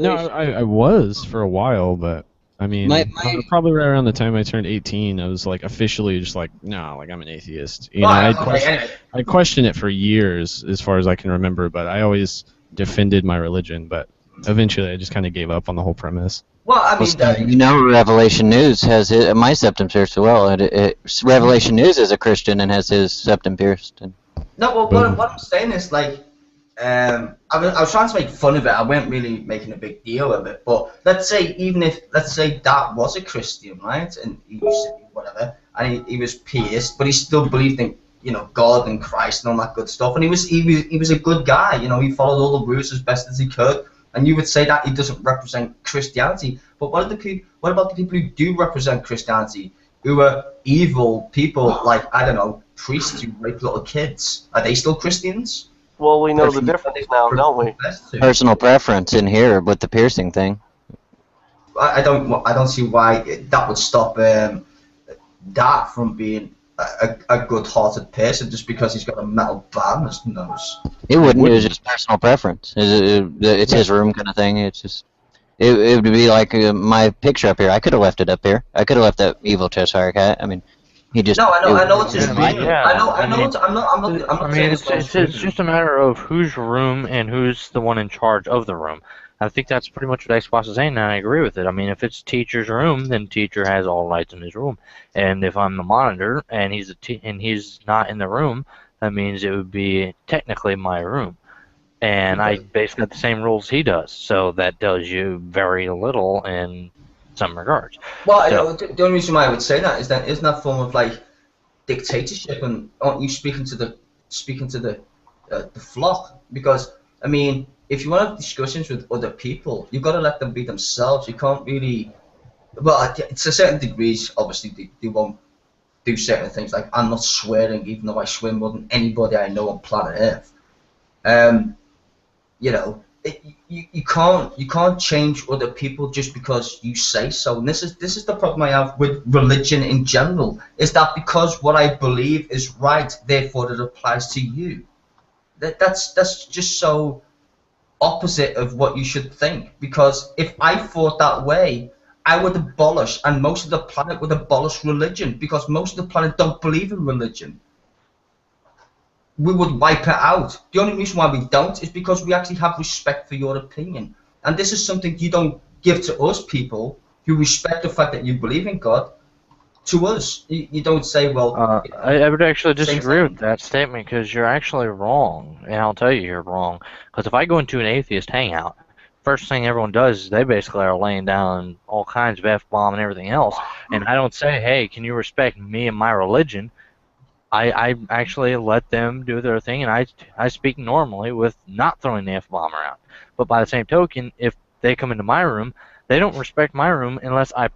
no, I was for a while, but I mean, probably right around the time I turned 18, I was like officially just like, no, like I'm an atheist. You know, I questioned it for years, as far as I can remember, but I always defended my religion. But eventually, I just kind of gave up on the whole premise. Well, I mean, you know, Revelation News has my septum pierced as well. Revelation News is a Christian and has his septum pierced. No, well, what I'm saying is like. I was trying to make fun of it. I wasn't really making a big deal of it. But let's say Dad was a Christian, right? And he was whatever, and he was pierced, but he still believed in God and Christ and all that good stuff. And he was a good guy. You know, he followed all the rules as best as he could. And you would say that he doesn't represent Christianity. But what about the people who do represent Christianity, who are evil people like priests who rape little kids? Are they still Christians? Well, we know the difference now, don't we? Personal preference in here with the piercing thing. I don't see why that would stop that from being a good-hearted person just because he's got a metal bar on his nose. It wouldn't. It was just personal preference. It's his room kind of thing. It's just. It would be like my picture up here. I could have left it up here. I could have left that evil Cheshire cat. I mean. He just, no, I know it's just I know. I'm not. I mean, it's just a matter of whose room and who's the one in charge of the room. I think that's pretty much what Xbox is saying, and I agree with it. I mean, if it's teacher's room, then teacher has all lights in his room. And if I'm the monitor and he's not in the room, that means it would be technically my room. And I basically have the same rules he does, so that tells you very little in some regards. Well, the only reason why I would say that is that isn't that form of like dictatorship, and aren't you speaking to the flock? Because I mean, if you want to have discussions with other people, you've got to let them be themselves. You can't really. Well, to certain degrees, obviously they won't do certain things. Like I'm not swearing, even though I swear more than anybody I know on planet Earth. you can't change other people just because you say so. And this is the problem I have with religion in general. Is that because what I believe is right, therefore it applies to you? That's just so opposite of what you should think. Because if I thought that way, I would abolish, and most of the planet would abolish religion, because most of the planet don't believe in religion. We would wipe it out. The only reason why we don't is because we actually have respect for your opinion. And this is something you don't give to us people who respect the fact that you believe in God. To us, you don't say, well... I would actually disagree with that statement, because you're actually wrong. And I'll tell you you're wrong. Because if I go into an atheist hangout, first thing everyone does is they basically are laying down all kinds of F-bomb and everything else. And I don't say, hey, can you respect me and my religion? I actually let them do their thing, and I speak normally with not throwing the F-bomb around. But by the same token, if they come into my room, they don't respect my room unless I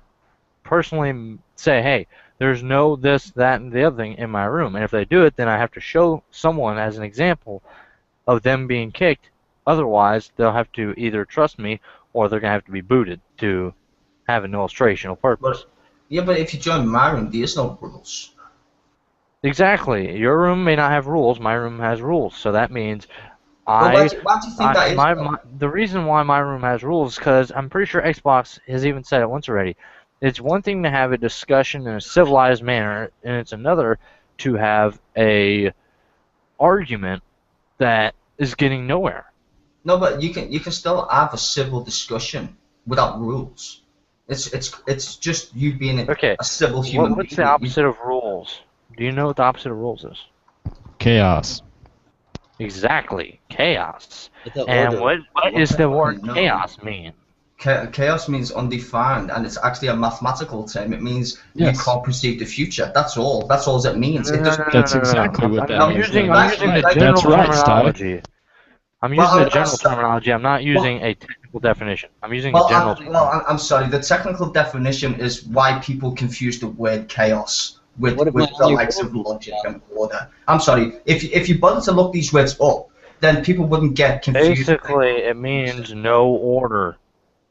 personally say, hey, there's no this, that, and the other thing in my room. And if they do it, then I have to show someone as an example of them being kicked. Otherwise, they'll have to either trust me or they're going to have to be booted to have an illustrational purpose. But if you join my room, there's no rules. Exactly. Your room may not have rules. My room has rules. So that means Why do you think that is? The reason why my room has rules is because I'm pretty sure Xbox has even said it once already. It's one thing to have a discussion in a civilized manner, and it's another to have a argument that is getting nowhere. No, but you can still have a civil discussion without rules. It's just you being a civil human being. What's the opposite of rules? Do you know what the opposite of rules is? Chaos. Exactly, chaos. And what does the word chaos mean? Chaos means undefined, and it's actually a mathematical term. It means you can't perceive the future. That's all. That's all it means. That's exactly what that means. I'm using the general terminology. I'm using the general terminology. I'm not using a technical definition. I'm using a general terminology. I'm sorry. The technical definition is why people confuse the word chaos with the likes of logic and order. I'm sorry. If you bother to look these words up, then people wouldn't get confused. Basically, it means no order.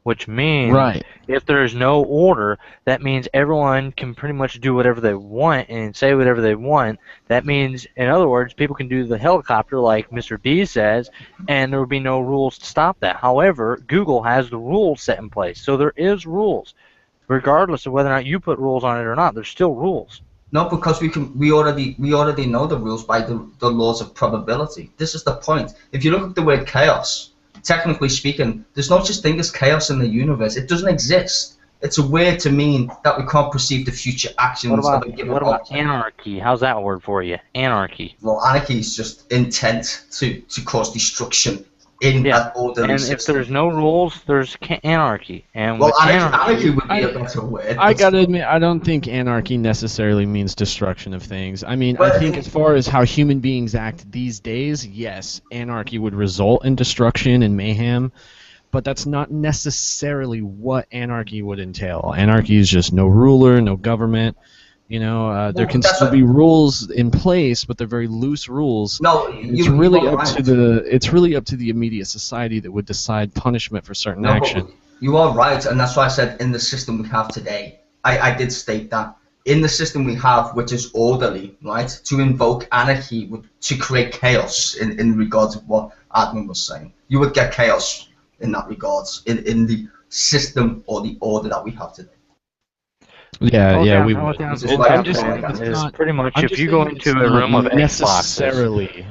Which means, if there's no order, that means everyone can pretty much do whatever they want and say whatever they want. That means, in other words, people can do the helicopter like Mr. D says, and there will be no rules to stop that. However, Google has the rules set in place, so there is rules. Regardless of whether or not you put rules on it or not, there's still rules. No, because we already know the rules by the laws of probability. This is the point. If you look at the word chaos, technically speaking, there's no such thing as chaos in the universe. It doesn't exist. It's a word to mean that we can't perceive the future actions of a given object. What about anarchy? How's that word for you? Anarchy. Well, anarchy is just intent to cause destruction in an orderly system. And if there's no rules, there's anarchy. And well, anarchy would be a better word. I gotta admit, I don't think anarchy necessarily means destruction of things. I mean, I think as far as how human beings act these days, yes, anarchy would result in destruction and mayhem, but that's not necessarily what anarchy would entail. Anarchy is just no ruler, no government. You know, there can still be rules in place, but they're very loose rules. No, it's really up to the immediate society that would decide punishment for certain action. You are right, and that's why I said in the system we have today. I did state that in the system we have, which is orderly, right, to invoke anarchy to create chaos in regards of what Admin was saying. You would get chaos in that regards in the system or the order that we have today. Yeah, we. I'm just saying is pretty much if you go into a room of Xboxes,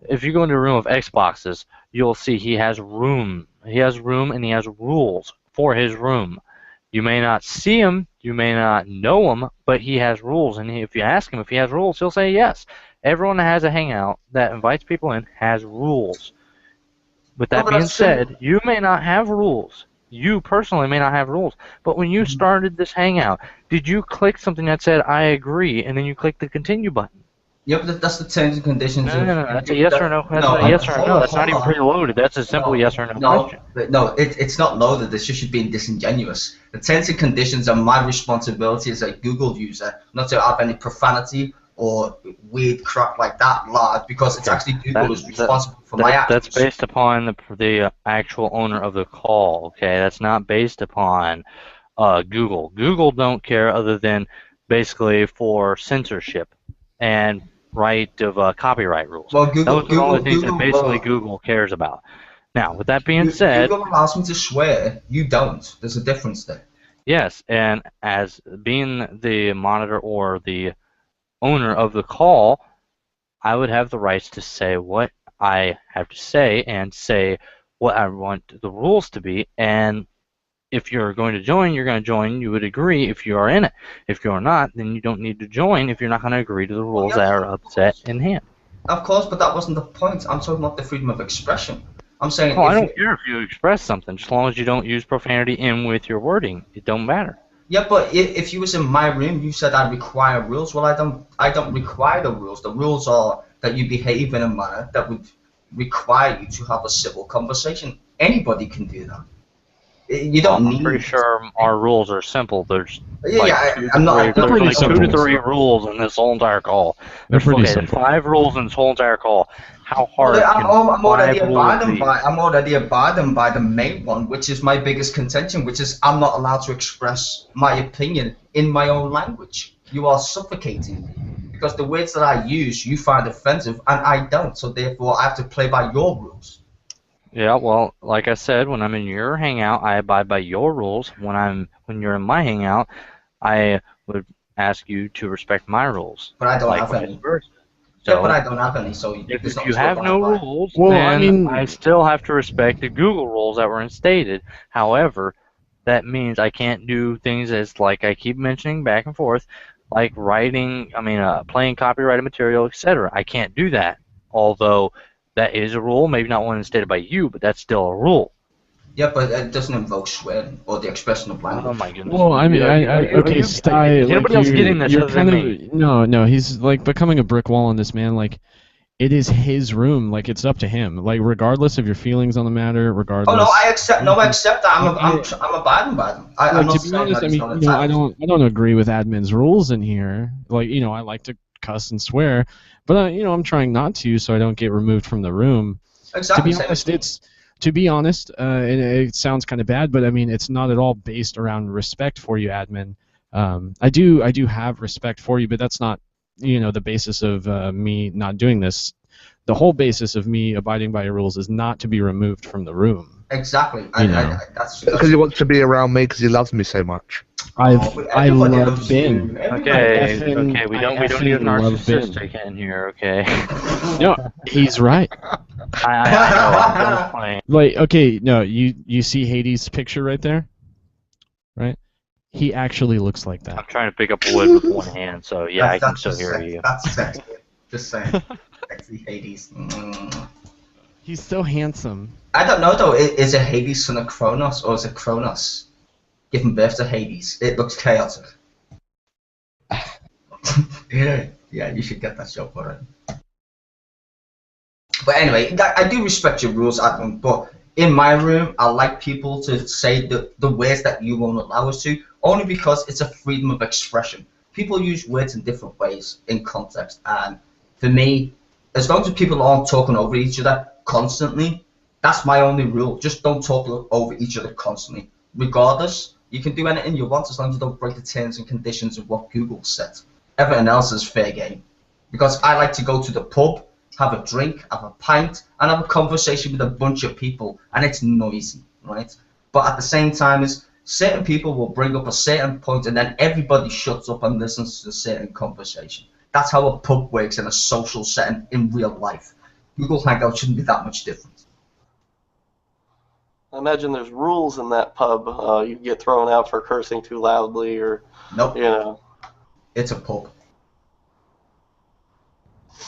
if you go into a room of Xboxes, you'll see he has room. He has room and he has rules for his room. You may not see him, you may not know him, but he has rules. And if you ask him if he has rules, he'll say yes. Everyone that has a hangout that invites people in has rules. With that being said, you may not have rules. You personally may not have rules, but when you started this hangout, did you click something that said, I agree, and then you click the continue button? Yep, that's the terms and conditions. No, that's a yes or no. That's a yes or no. That's not even preloaded. That's a simple yes or no question. No, it's not loaded. It's just being disingenuous. The terms and conditions are my responsibility as a Google user, not to have any profanity or weird crap like that live, because it's actually Google who's responsible for my actions. That's based upon the actual owner of the call. Okay, that's not based upon Google. Google don't care other than basically for censorship and right of copyright rules. Well, Google, Those are the only things that basically well, Google cares about. Now, with that being said, Google allows me to swear. You don't. There's a difference there. yes, and as being the monitor or the owner of the call, I would have the rights to say what I have to say and say what I want the rules to be. And if you're going to join, you're going to join. You would agree if you are in it. If you're not, then you don't need to join if you're not going to agree to the rules that are upset in hand. Of course, but that wasn't the point. I'm talking about the freedom of expression. I'm saying. Oh, I don't care if you express something, just as long as you don't use profanity in with your wording. It don't matter. Yeah, but if you was in my room, you said I require rules. Well, I don't require the rules. The rules are that you behave in a manner that would require you to have a civil conversation. Anybody can do that. You don't need. I'm pretty sure our rules are simple. There's I'm not. There's pretty like 2 simple. to 3 rules in this whole entire call. They're pretty There's simple. 5 rules in this whole entire call. How hard I'm can already 5 rules abiding be? by. I'm already abiding by the main one, which is my biggest contention, which is I'm not allowed to express my opinion in my own language. You are suffocating me because the words that I use you find offensive, and I don't. So therefore, I have to play by your rules. Yeah, well, like I said, when I'm in your hangout, I abide by your rules. When you're in my hangout, I would ask you to respect my rules. But I don't Like have vice any. versa. Yeah, So but I don't have any. So if it's not you to have abide no by. rules, Well, then I mean- I still have to respect the Google rules that were instated. However, that means I can't do things as like I keep mentioning back and forth, like playing copyrighted material, etc. I can't do that. Although that is a rule, maybe not one instated by you, but that's still a rule. Yeah, but it doesn't invoke swearing or the expression of language. Oh my goodness. Well, I mean, okay, Sty, is like anybody else getting this you're other kind than of me? no, he's like becoming a brick wall on this, man. Like, it is his room. Like, it's up to him. Like, regardless of your feelings on the matter, regardless. Oh no, I accept. No, I accept that. I'm abiding by them. I'm Like, not to be saying honest, that I it's mean, not you know, I entitled. don't agree with admin's rules in here. Like, you know, I like to cuss and swear, but you know, I'm trying not to, so I don't get removed from the room. Exactly. To be honest, and it sounds kind of bad, but I mean, it's not at all based around respect for you, admin. I do have respect for you, but that's not, you know, the basis of me not doing this. The whole basis of me abiding by your rules is not to be removed from the room. Exactly. That's Because he wants to be around me because he loves me so much. I everybody love loves Ben. you. Everybody Okay, loves you. okay, we don't get love Ben. narcissistic in here, okay? No, he's right. I know, I'm just playing. Like, okay, no, you see Hades' picture right there, right? He actually looks like I'm that. trying to pick up wood with one hand, so yeah, I can That's still just hear sex. you. That's sexy. Just saying. Sexy Hades. He's so handsome. I don't know though. Is it Hades son of Kronos or is it Kronos giving birth to Hades? It looks chaotic. Yeah, you should get that joke already. But anyway, I do respect your rules, Adam. But in my room, I like people to say the words that you won't allow us to, only because it's a freedom of expression. People use words in different ways in context, and for me, as long as people aren't talking over each other constantly, that's my only rule. Just don't talk over each other constantly. Regardless, you can do anything you want as long as you don't break the terms and conditions of what Google set. Everything else is fair game. Because I like to go to the pub, have a drink, have a pint, and have a conversation with a bunch of people, and it's noisy, right? But at the same time, certain people will bring up a certain point, and then everybody shuts up and listens to a certain conversation. That's how a pub works in a social setting in real life. Google Hangout shouldn't be that much different. I imagine there's rules in that pub. You get thrown out for cursing too loudly, or Nope. you know. It's a pub.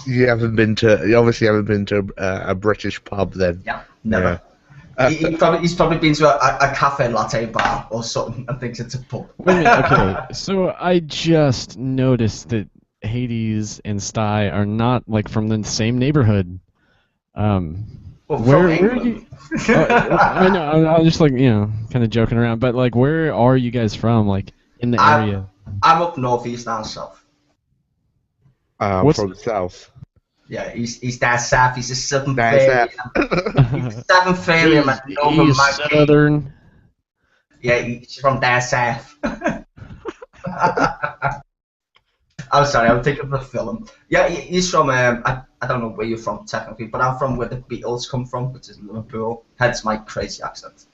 You obviously haven't been to a British pub then. Yeah, never. He's probably been to a cafe latte bar or something and thinks it's a pub. Wait a minute, okay, so I just noticed that Hades and Sty are not like from the same neighborhood. Well, where are England. you? I know. I'm just like, you know, kind of joking around, but like, where are you guys from? Like in the area? I'm up north, east, and south. What's from the south. Yeah, he's that south. He's a southern That's failure. that. He's a southern failure, man. Over he's my southern? Yeah, he's from that south. I'm sorry, I'm thinking of the film. Yeah, he's from, I don't know where you're from technically, but I'm from where the Beatles come from, which is Liverpool. Hence my crazy accent.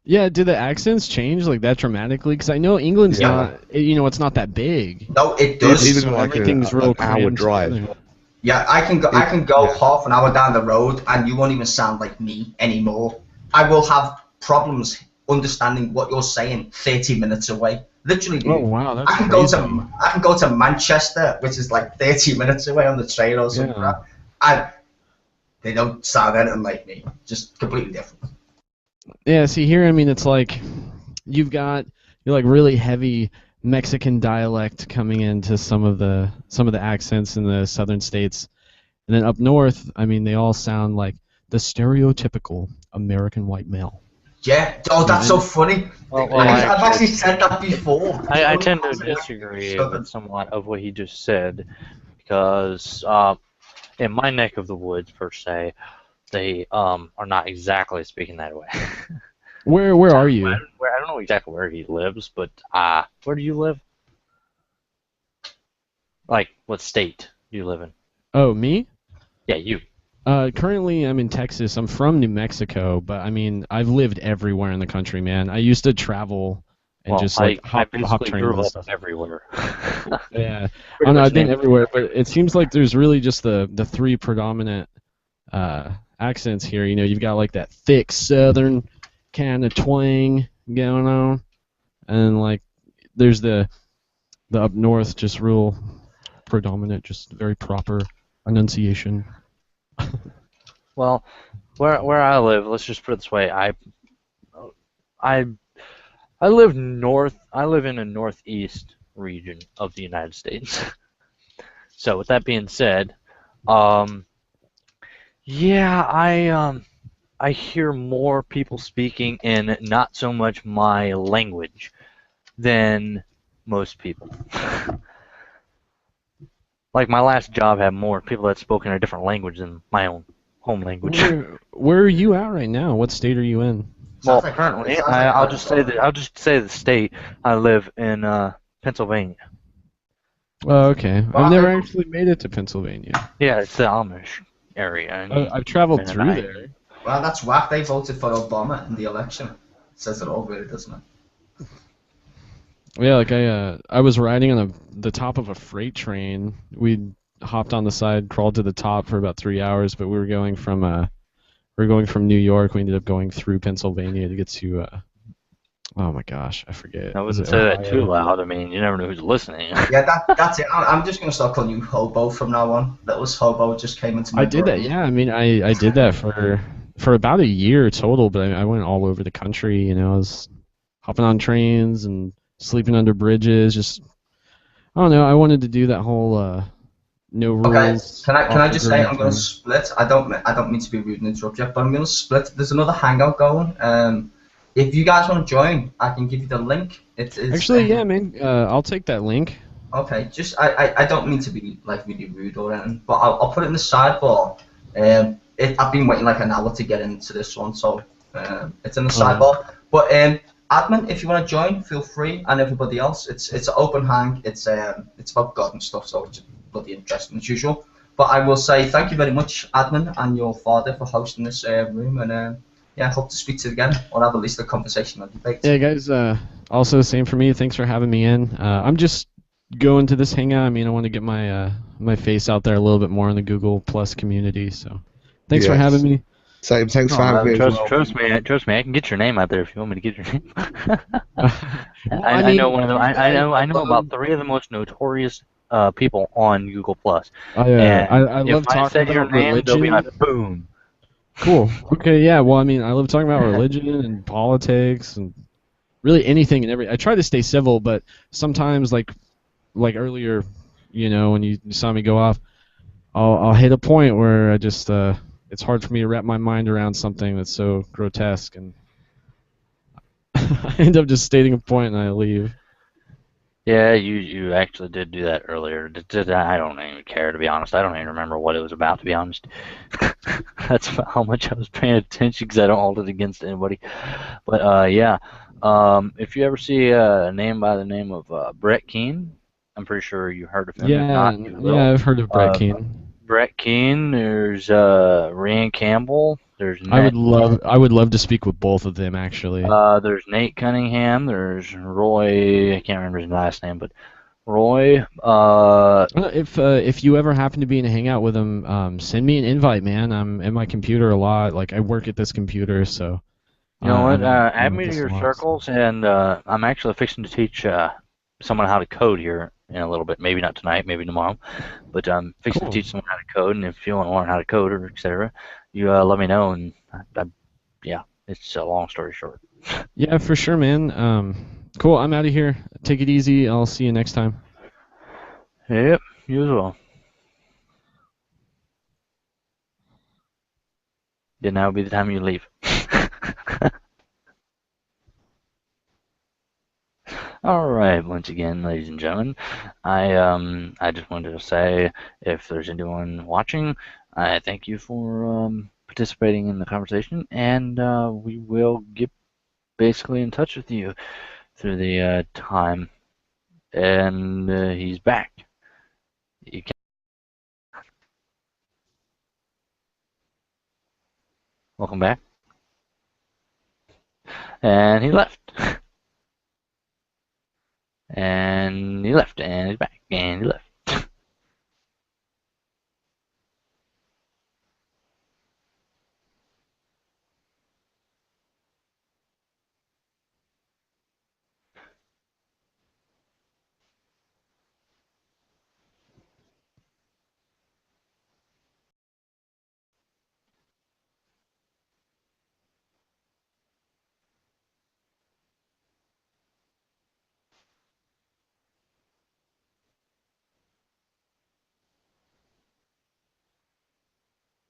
Yeah, do the accents change like that dramatically? Because I know England's Yeah. not, it's not that big. No, it does. Even So like everything's real an hour crammed drive. together. Yeah, I can go half an hour down the road, and you won't even sound like me anymore. I will have problems understanding what you're saying 30 minutes away. Literally, dude. Oh wow, that's I can crazy. go to Manchester, which is like 30 minutes away on the train or something. Yeah. And they don't sound anything like me. Just completely different. Yeah, see here, I mean, it's like you're like really heavy Mexican dialect coming into some of the accents in the southern states, and then up north, I mean, they all sound like the stereotypical American white male. Yeah. Oh, that's so funny. Well, I've actually said that before. I tend to disagree with somewhat of what he just said, because in my neck of the woods, per se, they are not exactly speaking that way. Where are you? I don't know exactly where he lives, but where do you live? Like, what state do you live in? Oh, me? Yeah, you. Currently, I'm in Texas. I'm from New Mexico, but I mean, I've lived everywhere in the country, man. I used to travel and Well, just like I hop basically trains grew and up stuff. everywhere. Yeah, I don't know. I've been everywhere, but it seems like there's really just the three predominant accents here. You know, you've got like that thick Southern kind of twang going on, and like there's the up north, just real predominant, just very proper enunciation. Well, where I live, let's just put it this way, I live north. I live in a northeast region of the United States. So with that being said, yeah, I hear more people speaking in not so much my language than most people. Like my last job had more people that spoke in a different language than my own home language. Where are you at right now? What state are you in? Well, currently, I'll just say the state. I live in Pennsylvania. Oh, okay. I've never actually made it to Pennsylvania. Yeah, it's the Amish area. And I've traveled through there. Well, that's whack. They voted for Obama in the election. It says it all, really, doesn't it? Yeah, like I was riding on the top of a freight train. We hopped on the side, crawled to the top for about 3 hours, but we were going from New York. We ended up going through Pennsylvania to get to oh my gosh, I forget. I wouldn't say that too loud. I mean, you never know who's listening. Yeah, that's it. I'm just gonna start calling you Hobo from now on. That was Hobo just came into my I did that, yeah. I mean, I did that for about a year total, but I went all over the country. You know, I was hopping on trains and sleeping under bridges. Just I don't know. I wanted to do that whole no rules. Okay, can I just say I'm gonna split? I don't mean to be rude and interrupt you, but I'm gonna split. There's another hangout going. If you guys want to join, I can give you the link. It's actually, yeah, man. I'll take that link. Okay, just I don't mean to be like really rude or anything, but I'll put it in the sidebar. I've been waiting like an hour to get into this one, so it's in the sidebar. But admin, if you want to join, feel free, and everybody else. It's an open hang. It's about God and stuff, so it's bloody interesting as usual. But I will say thank you very much, admin, and your father for hosting this room, and yeah, I hope to speak to you again, or have at least a conversation or debate. Yeah, guys. Also, same for me. Thanks for having me in. I'm just going to this hangout. I mean, I want to get my my face out there a little bit more in the Google Plus community. So, thanks for having me. Same. Thanks for having me. Trust me. I can get your name out there if you want me to get your name. I know one of them. I know about 3 of the most notorious people on Google Plus. Oh yeah, I love talking about your name, religion. they'll be like, boom. Cool. Okay. Yeah. Well, I mean, I love talking about religion and politics and really anything and everything. I try to stay civil, but sometimes, like earlier, you know, when you saw me go off, I'll hit a point where I just it's hard for me to wrap my mind around something that's so grotesque, and I end up just stating a point and I leave. Yeah, you actually did do that earlier. I don't even care, to be honest. I don't even remember what it was about, to be honest. That's how much I was paying attention because I don't hold it against anybody. But yeah, if you ever see a name by the name of Brett Keane, I'm pretty sure you heard of him. If Yeah, not, you yeah, will. I've heard of Brett Uh, Keane. Brett Keane. There's Rand Campbell. There's I would love to speak with both of them actually. There's Nate Cunningham. There's Roy. I can't remember his last name, but Roy. If you ever happen to be in a hangout with them, send me an invite, man. I'm in my computer a lot. Like I work at this computer, so You know what? I'm Add at me to this a your lot. So. circles, and I'm actually fixing to teach someone how to code here in a little bit. Maybe not tonight, maybe tomorrow, but I'm fixing to Cool. teach someone how to code. And if you want to learn how to code or etc., you let me know. And yeah, it's a long story short. Yeah, for sure, man. Cool. I'm out of here. Take it easy. I'll see you next time. Yep, you as well. Then that'll be the time you leave. All right, once again, ladies and gentlemen, I just wanted to say, if there's anyone watching, I thank you for participating in the conversation, and we will get basically in touch with you through the time. And he's back. You can welcome back, and he left, and he left, and he's back, and he left.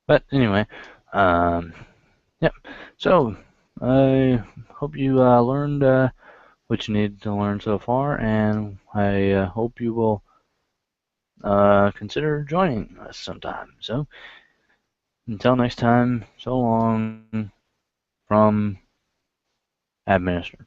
But anyway, um, yep. So I hope you learned what you need to learn so far, and I hope you will consider joining us sometime. So until next time, so long from Administrator.